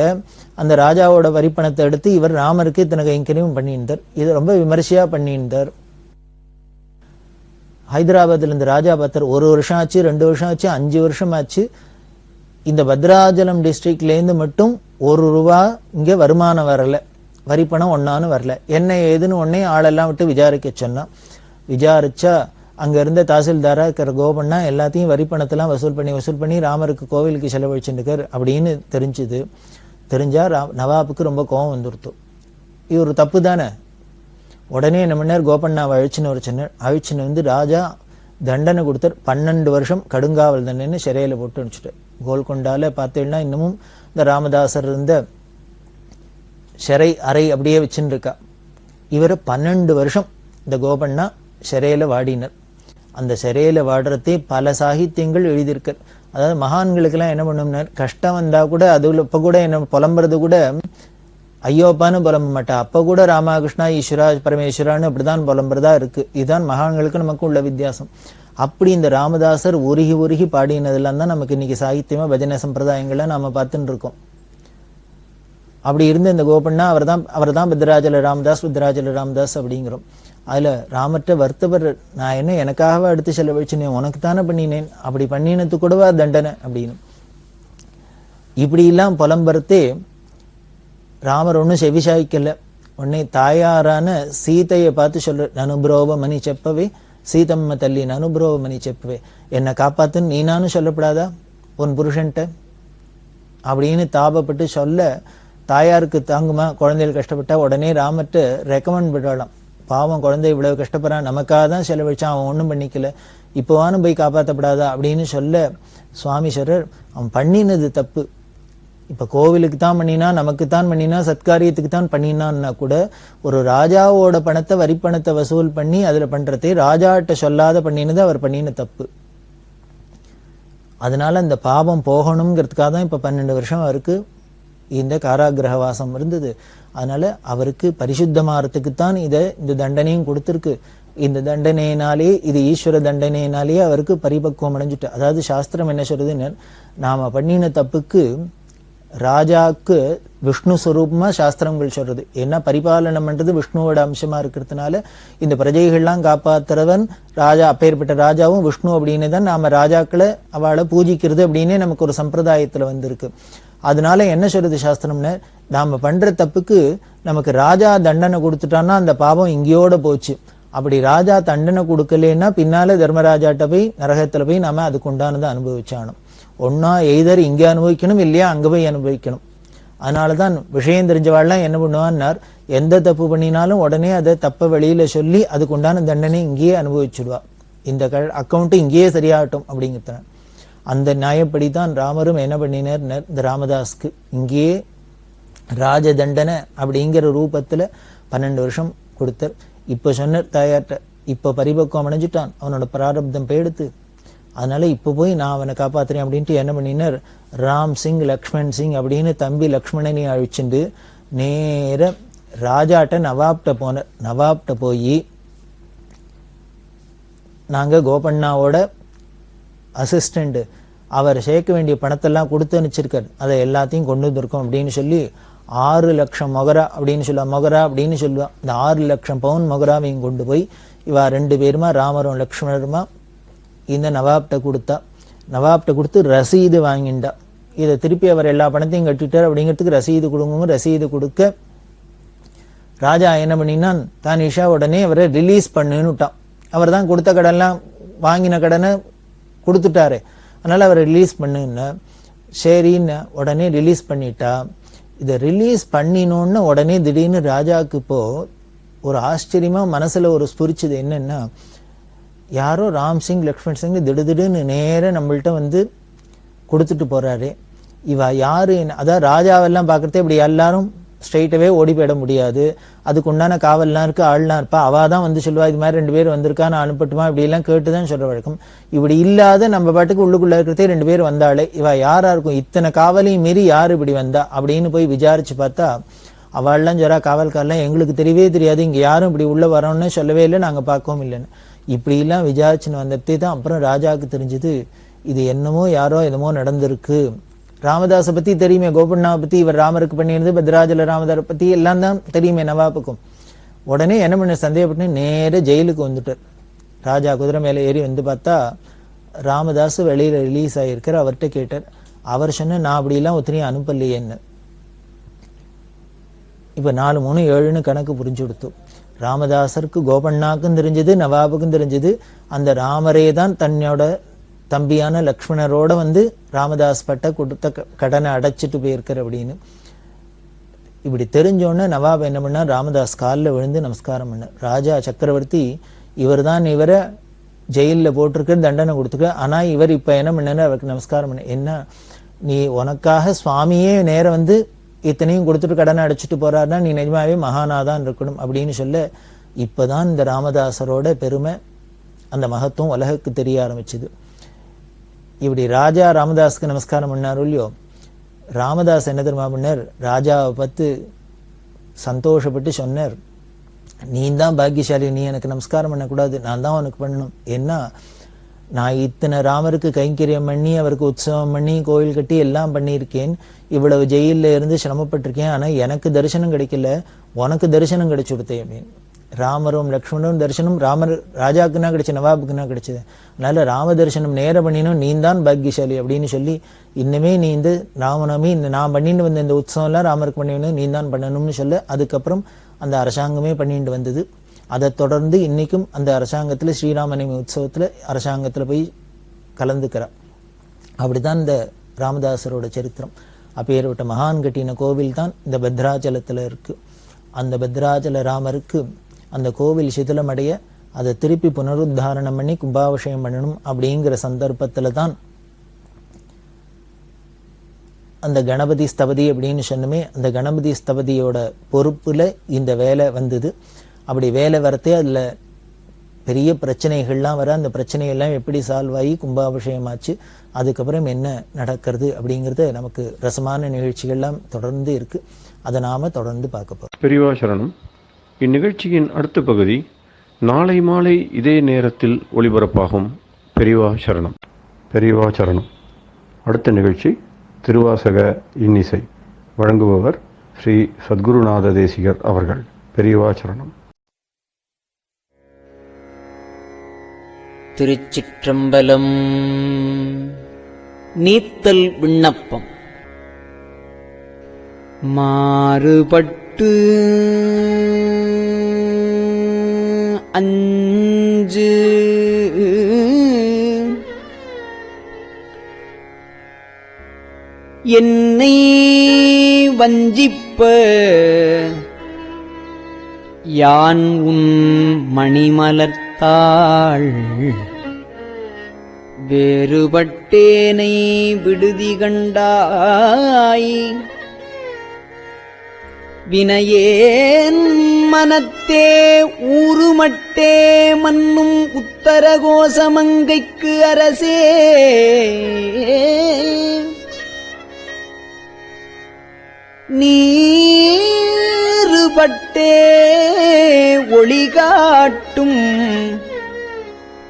அந்த ராஜாவோட வரி பணத்தை எடுத்து இவர் ராமருக்கு இத்தனை கைங்கரியம் பண்ணியிருந்தார். இது ரொம்ப விமர்சையா பண்ணியிருந்தார். ஹைதராபாத்ல இருந்து ராஜா பார்த்தார். 1 வருஷம் ஆச்சு, 2 வருஷம் ஆச்சு, 5 வருஷம் ஆச்சு. இந்த பத்ராஜலம் டிஸ்ட்ரிக்ட்ல இருந்து மட்டும் 1 ரூபா இங்க வருமானம் வரல, வரி பணம் ஒன்னான்னு வரல. என்ன ஏதுன்னு உடனே ஆளெல்லாம் விட்டு விசாரிக்க சொன்னா. விசாரிச்சா அங்க இருந்த தாசில்தாரா இருக்கிற கோபண்ணா எல்லாத்தையும் வரி பணத்தெல்லாம் வசூல் பண்ணி ராமருக்கு கோவிலுக்கு செலவழிச்சுருக்கார் அப்படின்னு தெரிஞ்சுது. தெரிஞ்சா நவாபுக்கு ரொம்ப கோபம் வந்துருத்து. இது ஒரு தப்பு தானே. உடனே என்ன பண்ணார், கோபண்ணாவை அழிச்சுன்னு வந்து ராஜா தண்டனை கொடுத்தார். 12 வருஷம் கடுங்காவல் தண்டனை சிறையில போட்டு அனுப்பிச்சுட்டார். கோல்கொண்டால பார்த்தீங்கன்னா இன்னமும் இந்த ராமதாசர் இருந்த சிறை அறை அப்படியே வச்சுன்னு இருக்கா. இவர் 12 வருஷம் இந்த கோபண்ணா சிறையில வாடினர். அந்த சிறையில வாடுறதே பல சாகித்யங்கள் எழுதியிருக்கார். அதாவது மகான்களுக்கெல்லாம் என்ன பண்ணும்னார், கஷ்டம் வந்தா கூட அதுல இப்ப கூட என்ன புலம்புறது கூட ஐயோப்பான்னு புலம்ப மாட்டா, அப்ப கூட ராமகிருஷ்ணா ஈஸ்வரா பரமேஸ்வரான்னு அப்படிதான் புலம்புறதா இருக்கு. இதுதான் மகான்களுக்கு நமக்கு உள்ள வித்தியாசம். அப்படி இந்த ராமதாசர் உருகி பாடினதெல்லாம் தான் நமக்கு இன்னைக்கு சாகித்யமா பஜனை சம்பிரதாயங்கள்ல நாம பார்த்துட்டு இருக்கோம். அப்படி இருந்த இந்த கோபண்ணா அவர்தான் பத்ராஜல ராமதாஸ் அப்படிங்கிறோம். அதுல ராமர்கிட்ட வருத்தவர், நான் என்ன எனக்காகவா எடுத்து செலவழிச்சுனேன், உனக்கு தானே பண்ணினேன், அப்படி பண்ணினது கூடவா தண்டனை அப்படின்னு இப்படி எல்லாம் புலம்புறதே ராமர் ஒன்னும் செவிசாய்க்கல. உடனே தாயாரான சீதையை பார்த்து சொல்ற, நனுப்ரோவ மணி செப்பவே சீதம்ம தள்ளி நனுப்ரோவ மணி செப்பவே, என்னை காப்பாத்துன்னு நீ நானும் சொல்லப்படாதா உன் புருஷன்ட்ட அப்படின்னு தாபப்பட்டு சொல்ல, தாயாருக்கு தாங்குமா, குழந்தைகள் கஷ்டப்பட்டா உடனே ராமர்கிட்ட ரெக்கமெண்ட் பண்ணலாம். பாவம் குழந்தை இவ்வளவு கஷ்டப்படுறான், நமக்காக தான் செலவழிச்சான், அவன் ஒன்றும் பண்ணிக்கல, இப்போவானும் போய் காப்பாற்றப்படாதா அப்படின்னு சொல்ல, சுவாமி சொல்றார், அவன் பண்ணினது தப்பு. இப்ப கோவிலுக்கு தான் பண்ணினா, நமக்கு தான் பண்ணினா, சத்காரியத்துக்கு தான் பண்ணினான்னா கூட ஒரு ராஜாவோட பணத்தை வரி பணத்தை வசூல் பண்ணி அதுல பண்றதே ராஜாட்ட சொல்லாத பண்ணினது அவர் பண்ணின தப்பு. அதனால இந்த பாவம் போகணுங்கிறதுக்காக தான் இப்ப 12 வருஷம் அவருக்கு இந்த காராகிரகவாசம் இருந்தது. அதனால அவருக்கு பரிசுத்தமாறதுக்குத்தான் இந்த தண்டனையும் கொடுத்திருக்கு. இந்த தண்டனையினாலே, இது ஈஸ்வர தண்டனையினாலேயே அவருக்கு பரிபக்குவம் அடைஞ்சிட்டு. அதாவது சாஸ்திரம் என்ன சொல்றதுன்னு, நாம பண்ணின தப்புக்கு ராஜாக்கு விஷ்ணு ஸ்வரூபமா சாஸ்திரங்கள் சொல்றது. ஏன்னா பரிபாலனம் பண்றது விஷ்ணுவோட அம்சமா இருக்கிறதுனால இந்த பிரஜைகள்லாம் காப்பாத்துறவன் ராஜா, அப்பேற்பட்ட ராஜாவும் விஷ்ணு அப்படின்னு தான் நாம ராஜாக்களை அவளை பூஜிக்கிறது அப்படின்னு நமக்கு ஒரு சம்பிரதாயத்துல வந்திருக்கு. அதனால என்ன சொல்றது சாஸ்திரம்னு, நாம பண்ற தப்புக்கு நமக்கு ராஜா தண்டனை கொடுத்துட்டான்னா அந்த பாவம் இங்கேயோட போச்சு. அப்படி ராஜா தண்டனை கொடுக்கலன்னா பின்னால தர்மராஜாட்ட போய் நரகத்துல போய் நாம அதுக்கு உண்டானதை அனுபவிச்சானோம். ஒன்னா எய்தர் இங்க அனுபவிக்கணும், இல்லையா அங்க போய் அனுபவிக்கணும். அதனாலதான் விஷயம் தெரிஞ்சவாள்லாம் என்ன பண்ணுவான்னார், எந்த தப்பு பண்ணினாலும் உடனே அதை தப்ப வெளியில சொல்லி அதுக்கு உண்டான தண்டனை இங்கேயே அனுபவிச்சுடுவா, இந்த அக்கௌண்ட் இங்கேயே சரியாகட்டும் அப்படிங்கிறத. அந்த நியாயப்படிதான் ராமரும் என்ன பண்ணினார், இந்த ராமதாஸ்க்கு இங்கேயே ராஜ தண்டனை அப்படிங்கிற ரூபத்துல 12 வருஷம் கொடுத்தார். இப்ப சொன்ன தாயார்ட்ட, இப்ப பரிபக்குவம் அடைஞ்சிட்டான், அவனோட பிராரப்தம் போயிடுத்து, அதனால இப்ப போய் நான் அவனை காப்பாத்துறேன் அப்படின்ட்டு என்ன பண்ணினார், ராம் சிங் லக்ஷ்மண் சிங் அப்படின்னு தம்பி லக்ஷ்மணனை அழிச்சுண்டு நேர ராஜாட்ட நவாப்ட போனார். நவாப்ட போய், நாங்க கோபண்ணாவோட அசிஸ்டண்ட், அவர் சேர்க்க வேண்டிய பணத்தெல்லாம் கொடுத்து அனுப்பிச்சிருக்கார், அதை எல்லாத்தையும் கொண்டு வந்திருக்கோம் அப்படின்னு சொல்லி 6 லட்சம் மொகரா அப்படின்னு சொல்லுவா. இந்த 6 லட்சம் பவுன் மொகராவையும் கொண்டு போய் இவா 2 பேருமா ராமரும் லக்ஷ்மணருமா இந்த நவாப்ட கொடுத்தா. நவாப்ட கொடுத்து ரசீது வாங்கிண்டா. இதை திருப்பி அவர் எல்லா பணத்தையும் கட்டிட்டார் அப்படிங்கிறதுக்கு ரசீது கொடுங்க. ரசீது கொடுக்க ராஜா என்ன பண்ணினான், தானிஷா உடனே அவரை ரிலீஸ் பண்ணுன்னு விட்டான். அவர் தான் கொடுத்த கடன்லாம் வாங்கின கடனை கொடுத்துட்டாரு, அதனால அவரை ரிலீஸ் பண்ணுன்னா சரின்னு உடனே ரிலீஸ் பண்ணிட்டா. இதை ரிலீஸ் பண்ணினோன்னு உடனே திடீர்னு ராஜாவுக்கு இப்போ ஒரு ஆச்சரியமா மனசுல ஒரு ஸ்புரிச்சது. என்னன்னா, யாரோ ராம்சிங் லக்ஷ்மண் சிங் திடுதிடுன்னு நேர நம்மள்ட்ட வந்து கொடுத்துட்டு போறாரு. இவ யாரு? அதான் ராஜாவெல்லாம் பாக்குறதே இப்படி எல்லாரும் ஸ்ட்ரெயிட்டவே ஓடி போயிட முடியாது, அதுக்கு உண்டான காவல்லாம் இருக்கு, ஆள்லாம் இருப்பா. அவதான் வந்து சொல்லுவா, இது மாதிரி 2 பேர் வந்திருக்கா, நான் அனுப்பட்டுமா, இப்படி எல்லாம் கேட்டுதான் சொல்ற வழக்கம். இப்படி இல்லாத நம்ம பாட்டுக்கு உள்ளுக்குள்ள இருக்கிறதே 2 பேர் வந்தாளே, இவ யாரா இருக்கும், இத்தனை காவலையும் மீறி யாரு இப்படி வந்தா அப்படின்னு போய் விசாரிச்சு பார்த்தா, அவள்லாம் ஜரா காவல்காரெல்லாம் எங்களுக்கு தெரியவே தெரியாது, இங்க யாரும் இப்படி உள்ள வரோம்னு சொல்லவே இல்லை, நாங்க பார்க்கவும் இல்லைன்னு. இப்படி எல்லாம் விசாரிச்சுன்னு வந்ததே தான் அப்புறம் ராஜாவுக்கு தெரிஞ்சது, இது என்னமோ யாரோ என்னமோ நடந்திருக்கு. ராமதாஸை பத்தி தெரியுமே, கோபண்ணாவை பத்தி, இவர் ராமருக்கு பண்ணியிருந்து பத்ராஜல ராமதாரை பத்தி எல்லாம் தான் தெரியுமே நவாபுக்கும். உடனே என்ன பண்ண சந்தேகப்பட்டு நேர ஜெயிலுக்கு வந்துட்டார். ராஜா குதிரை மேல ஏறி வந்து பார்த்தா ராமதாஸ் வெளியில ரிலீஸ் ஆகியிருக்கார். அவர்கிட்ட கேட்டார். அவர் சொன்ன, நான் அப்படிலாம் ஒத்தனையும் அனுப்பலையேன்னு. இப்ப 4, 3, 7ன்னு கணக்கு புரிஞ்சு கொடுத்தோம். ராமதாசருக்கு கோபண்ணாக்கும் தெரிஞ்சது, நவாபுக்கும் தெரிஞ்சது, அந்த ராமரே தான் தன்னோட தம்பியான லக்ஷ்மணரோட வந்து ராமதாஸ் பட்ட கொடுத்த கடனை அடைச்சிட்டு போயிருக்கார் அப்படின்னு. இப்படி தெரிஞ்சோன்னு நவாப் என்ன பண்ணா, ராமதாஸ் காலில் விழுந்து நமஸ்காரம் பண்ண. ராஜா சக்கரவர்த்தி, இவர் தான் இவரை ஜெயிலில் போட்டிருக்க, தண்டனை கொடுத்துருக்க, ஆனா இவர் இப்ப என்ன பண்ணாரு, அவருக்கு நமஸ்காரம் பண்ண. என்ன, நீ உனக்காக சுவாமியே நேரம் வந்து இத்தனையும் கொடுத்துட்டு கடனை அடைச்சிட்டு போறாருன்னா நீ நிஜமாவே மகானாதான் இருக்கணும் அப்படின்னு சொல்ல, இப்பதான் இந்த ராமதாசரோட பெருமை, அந்த மகத்துவம் உலகுக்கு தெரிய ஆரம்பிச்சுது. இப்படி ராஜா ராமதாஸுக்கு நமஸ்காரம் பண்ணாரு இல்லையோ, ராமதாஸ் என்ன தெரியுமா பண்ணார், ராஜாவை பார்த்து சந்தோஷப்பட்டு சொன்னார், நீ தான் பாக்கியசாலி, நீ எனக்கு நமஸ்காரம் பண்ணக்கூடாது, நான் தான் உனக்கு பண்ணணும். ஏன்னா நான் இத்தனை ராமருக்கு கைங்கரியம் பண்ணி, அவருக்கு உற்சவம் பண்ணி, கோயில் கட்டி எல்லாம் பண்ணியிருக்கேன், இவ்வளவு ஜெயிலில் இருந்து சிரமப்பட்டிருக்கேன், ஆனா எனக்கு தரிசனம் கிடைக்கல, உனக்கு தரிசனம் கிடைச்சு கொடுத்தேன் அப்படின்னு. ராமரும் லக்ஷ்மணரும் தரிசனம் ராமர் ராஜாக்குன்னா கிடைச்ச, நவாபுக்குன்னா கிடைச்சது. அதனால ராம தரிசனம் நேர பண்ணினும் நீ தான் பாக்கியசாலி அப்படின்னு சொல்லி, இன்னுமே நீ இந்த ராமநவமி இந்த நான் பண்ணிட்டு வந்த இந்த உற்சவம் எல்லாம் ராமருக்கு பண்ணிடணும், நீ தான் பண்ணணும்னு சொல்ல, அதுக்கப்புறம் அந்த அரசாங்கமே பண்ணிட்டு வந்தது. அதை தொடர்ந்து இன்னைக்கும் அந்த அரசாங்கத்துல ஸ்ரீராமநவமி உற்சவத்துல அரசாங்கத்துல போய் கலந்துக்கிறார். அப்படிதான் இந்த ராமதாசரோட சரித்திரம். அப்பேற்பட்ட மகான் கட்டின கோவில் தான் இந்த பத்ராச்சலத்துல இருக்கு. அந்த பத்ராச்சல ராமருக்கு அந்த கோவில் சிதிலமடைய அதை திருப்பி புனருத்தாரணம் பண்ணி கும்பாபிஷேகம் பண்ணணும் அப்படிங்கிற சந்தர்ப்பத்துல தான் அந்த கணபதி ஸ்தபதி அப்படின்னு சொன்னமே, அந்த கணபதி ஸ்தபதியோட பொறுப்புல இந்த வேலை வந்தது. அப்படி வேலை வரத்தே அதுல பெரிய பிரச்சனைகள்லாம் வர, அந்த பிரச்சனையெல்லாம் எப்படி சால்வ் ஆகி கும்பாபிஷேகம் ஆச்சு, அதுக்கப்புறம் என்ன நடக்கிறது அப்படிங்கிறது நமக்கு ரசமான நிகழ்ச்சிகள்லாம் தொடர்ந்து இருக்கு. அதை நாம தொடர்ந்து பார்க்க போறோம். பெரியவா சரணம். இந்நிகழ்ச்சியின் அடுத்த பகுதி நாளை மாலை இதே நேரத்தில் ஒளிபரப்பாகும். பெரியவா சரணம். பெரியவா சரணம். அடுத்த நிகழ்ச்சி திருவாசக இன்னிசை. வழங்குபவர் ஸ்ரீ சத்குருநாத தேசிகர் அவர்கள். பெரியவா சரணம். திருச்சிற்றம்பலம். நீத்தல் விண்ணப்பம். மாறுபட்டு அஞ்சு என்னை வஞ்சிப்ப யான் உன் மணிமலர்த்தாள் வேறுபட்டேனை விடுதி கண்டாய் வினையேன் மனத்தே ஊறுமட்டே மன்னும் உத்தரகோசமங்கைக்கு அரசே நீறுபட்டே ஒளி காட்டும்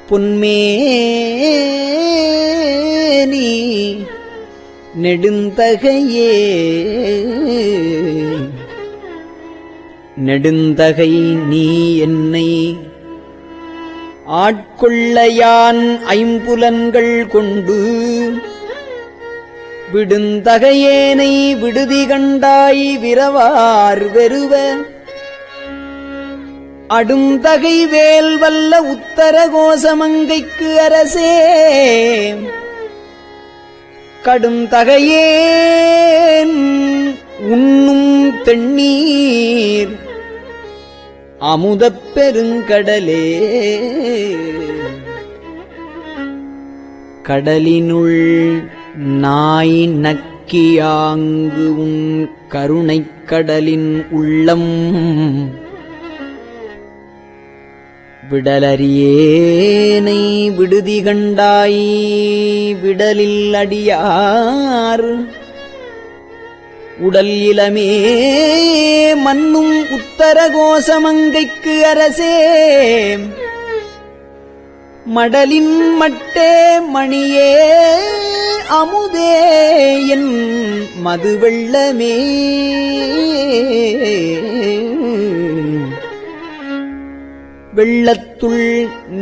பொன்மேனி நெடுந்தகையே நெடுந்தகை நீ என்னை ஆட்கொள்ளையான் ஐம்புலன்கள் கொண்டு விடுந்தகையேனை விடுதி கண்டாய் விரவார் வெறுவ அடுந்தகை வேல் வல்ல உத்தர கோசமங்கைக்கு அரசே கடுந்தகையேன் உண்ணும் தெண்ணீர் அமுதப் பெருங்கடலே கடலினுள் நாய் நக்கியாங்கு உன் கருணைக் கடலின் உள்ளம் விடலறியேனை விடுதி கண்டாய் விடலில் அடியார் உடல் இளமே மன்னும் உத்தர கோசமங்கைக்கு அரசே மடலின் மட்டே மணியே அமுதே என் மதுவெள்ளமே வெள்ளத்துள்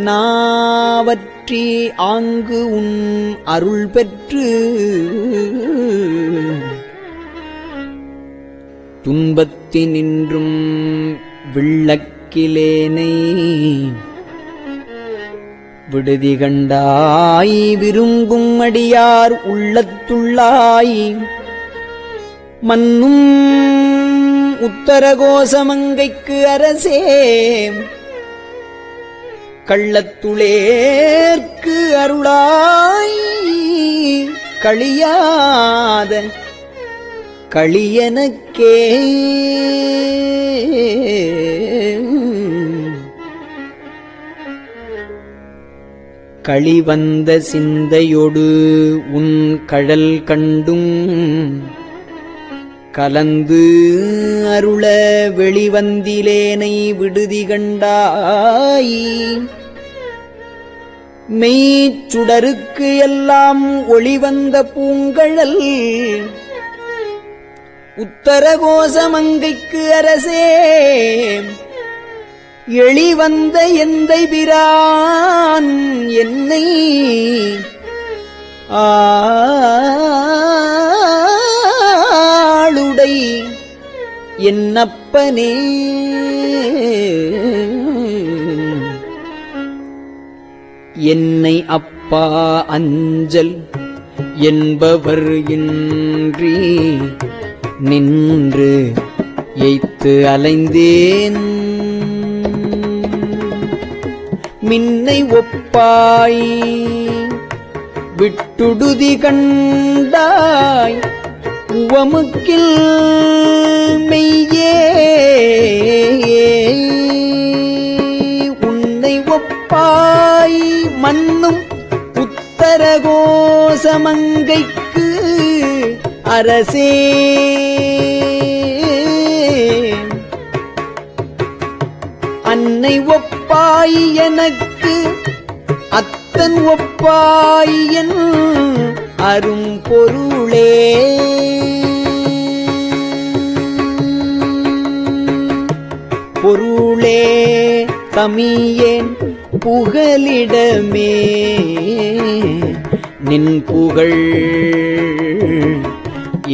நாவற்றி ஆங்கு உன் அருள் பெற்று துன்பத்தினின்றும் விள்ளக்கிலேனை விடுதி கண்டாய் விரும்பும் அடியார் உள்ளத்துள்ளாய் மன்னும் உத்தரகோசமங்கைக்கு அரசே கள்ளத்துளேற்கு அருளாய் களியாத களியனக்கே களிவந்த சிந்தையொடு உன் கழல் கண்டும் கலந்து அருள வெளிவந்திலேனை விடுதி கண்டாய் மெய்ச்சுடருக்கு எல்லாம் ஒளிவந்த பூங்கழல் உத்தரகோசமங்கைக்கு அரசே எளிவந்த எந்தை பிரான் என்னை ஆளுடை என்னப்பனே என்னை அப்பா அஞ்சல் என்பவர் இன்றி நின்று எய்த்து அலைந்தேன் மின்னை ஒப்பாய் விட்டுடுதி கண்டாய் உவமுக்கில் மெய்யே உன்னை ஒப்பாய் மன்னும் உத்தரகோசமங்கைக்கு அரசே அன்னை ஒப்பாய் எனக்கு அத்தன் ஒப்பாய் என் அரும் பொருளே பொருளே தமியேன் புகலிடமே நின் புகழ்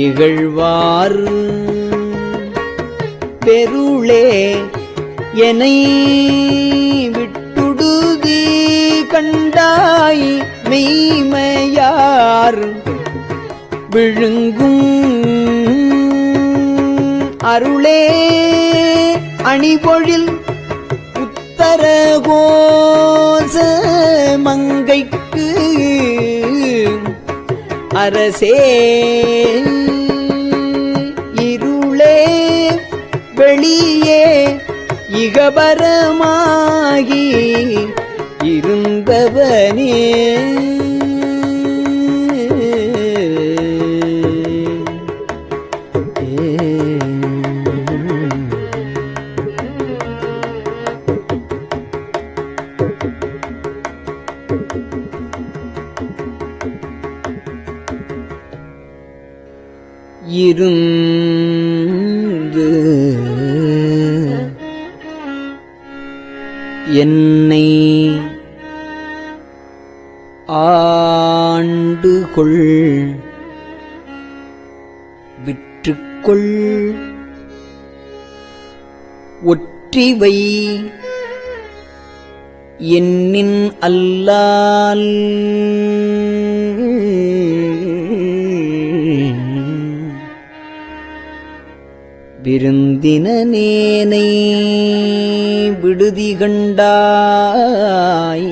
இகழ்வார் பெருளே என்னை விட்டுடுதி கண்டாய் மெய்மையார் விழுங்கும் அருளே அணிபொழில் உத்தரகோச மங்கைக்கு அரசே இருளே வெளியே இகபரமாகி இருந்தவனே இருந்து என்னை ஆண்டுகொள் கொள் ஒற்றிவை என்னின் அல்லால் விருந்தினனேனை விடுதி கண்டாய்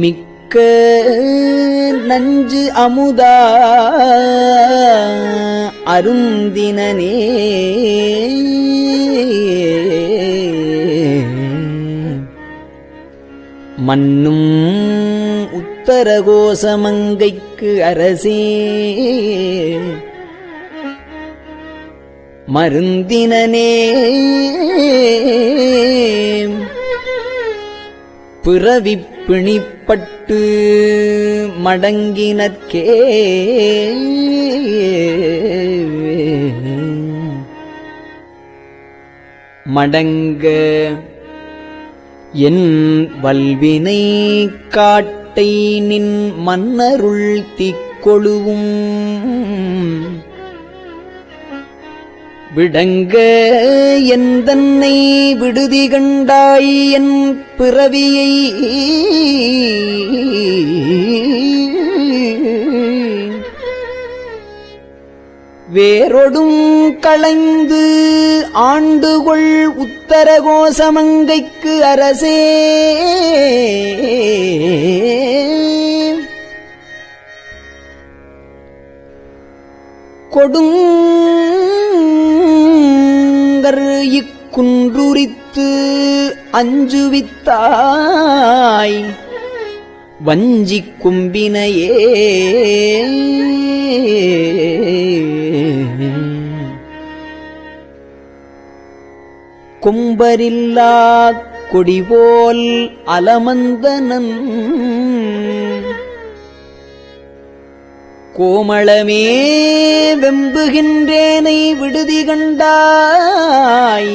மிக்க நஞ்சு அமுதா அருந்தினனே மன்னும் உத்தரகோசமங்கைக்கு அரசே மருந்தினனே பிறவிப் பிணிப்பட்டு மடங்கினற்கே மடங்க என் வல்வினை காட்டை நின் மன்னருள் திக்கொழுவும் விடங்க எந்தன்னை விடுதி கண்டாய் என் பிறவியை வேரொடும் களைந்து ஆண்டுகொள் உத்தரகோசமங்கைக்கு அரசே கொடுங்கர் இக்குன்றுரித்து அஞ்சுவித்தாய் வஞ்சிக் கும்பினையே கொம்பரில்லா கொடிபோல் அலமந்தனன் கோமளமே வெம்புகின்றேனை விடுதி கண்டாய்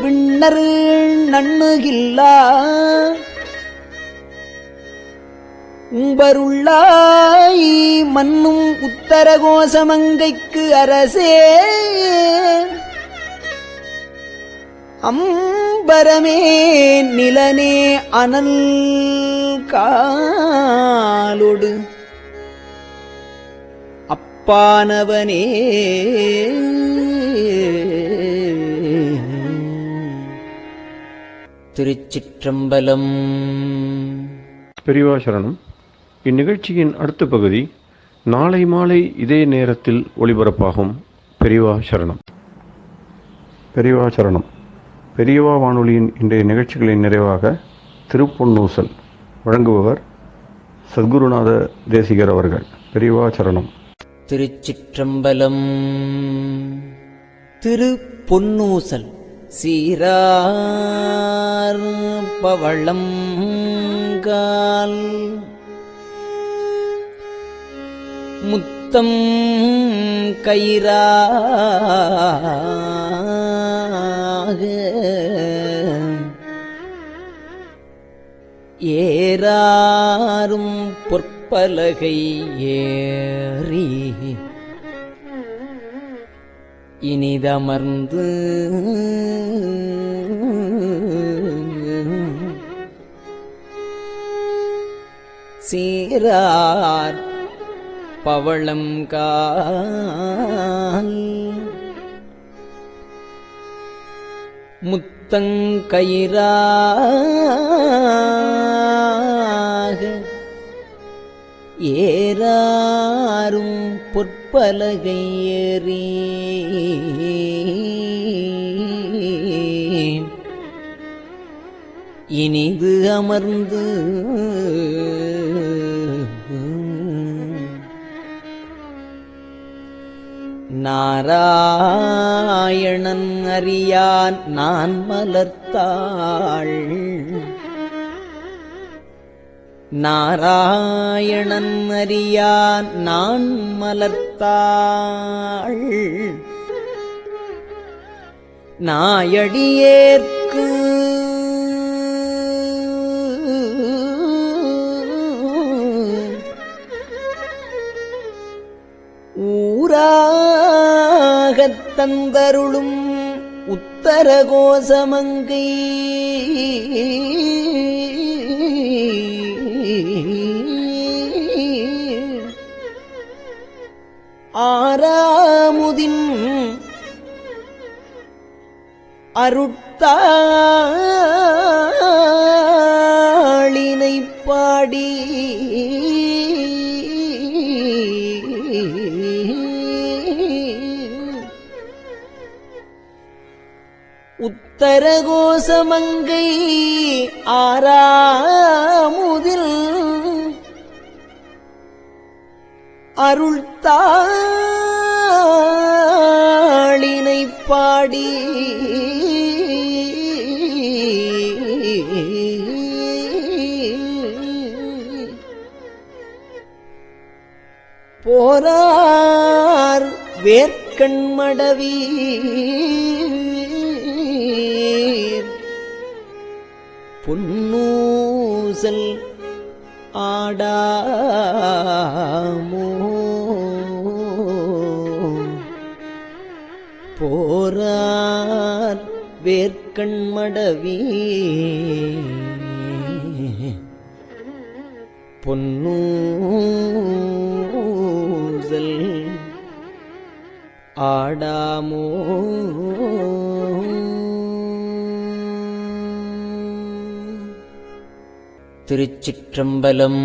விண்ணர் நண்ணுகில்லா உம்பருள்ளாய் மன்னும் உத்தரகோசமங்கைக்கு அரசே அம்பரமே நிலனே அனல் காலொடு அப்பானவனே திருச்சிற்றம்பலம். பெரியவா சரணம். இந்நிகழ்ச்சியின் அடுத்த பகுதி நாளை மாலை இதே நேரத்தில் ஒளிபரப்பாகும். பெரியவா சரணம். பெரியவா சரணம். பெரியவா வானொலியின் இன்றைய நிகழ்ச்சிகளின் நிறைவாக திருப்பொன்னூசல் வழங்குபவர் சத்குருநாத தேசிகர் அவர்கள். பெரியவா சரணம். திருச்சிற்றம்பலம். திருப்பொன்னூசல் சீரார் பவளம் கால் முத்தம் கயிறாக ஏறாரும் பொற்பலகை ஏறி இனிதமர்ந்து சீரார் பவளம் கால் முத்தங்கயிறாக ஏறாரும் பொற்பலகை ஏறி இனிது அமர்ந்து நாராயணன் அறியான் நான் மலர்த்தாள் நாராயணன் அறியான் நான் மலர்த்தாள் நாயடியேற்கு ஊராகத் தந்தருளும் உத்தர கோசமங்கை ஆறாமுதின் அருட்தாளினைப் பாடி உத்தர கோசமங்கை ஆறாமுதில் அருள்தாளினைப் பாடி போரார் வேர்க்கண்மடவீர் பொன்னூசல் ஆடாமோ போரார் வேர்க்கண்மடவீர் பொன்னூசல் ஆடாமோ. திருச்சிற்றம்பலம்.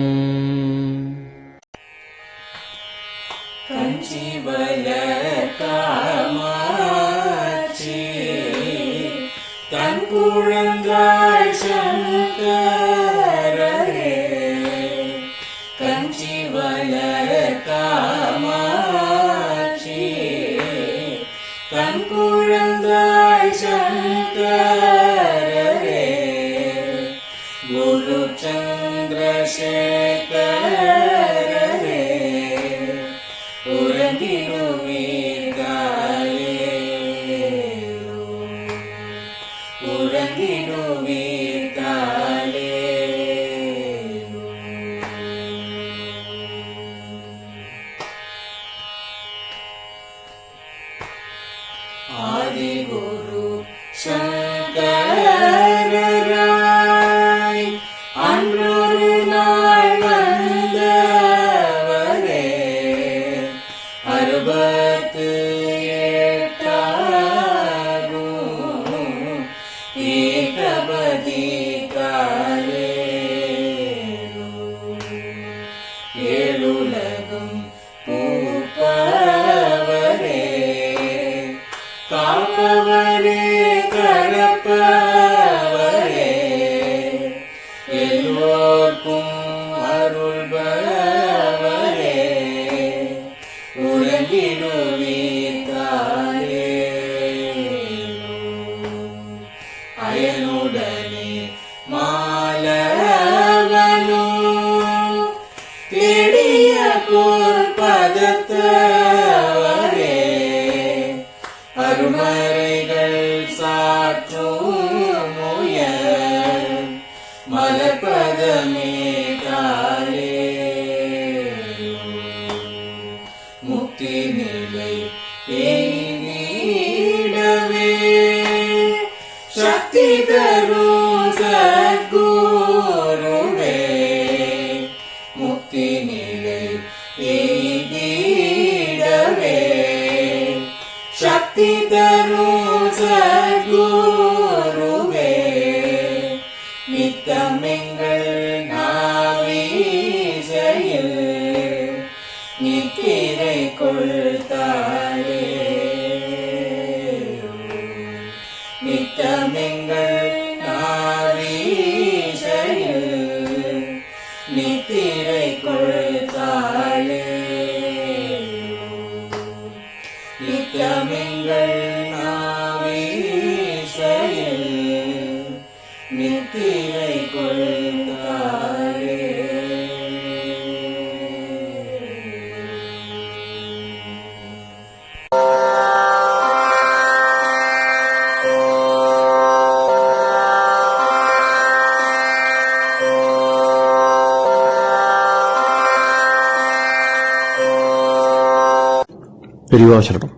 பெரியவா சரணம்.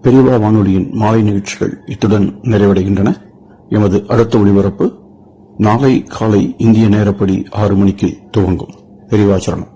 பெரியவா வானொலியின் மாலை நிகழ்ச்சிகள் இத்துடன் நிறைவடைகின்றன. எமது அடுத்த ஒளிபரப்பு நாளை காலை இந்திய நேரப்படி 6 மணிக்கு துவங்கும். பெரியவா சரணம்.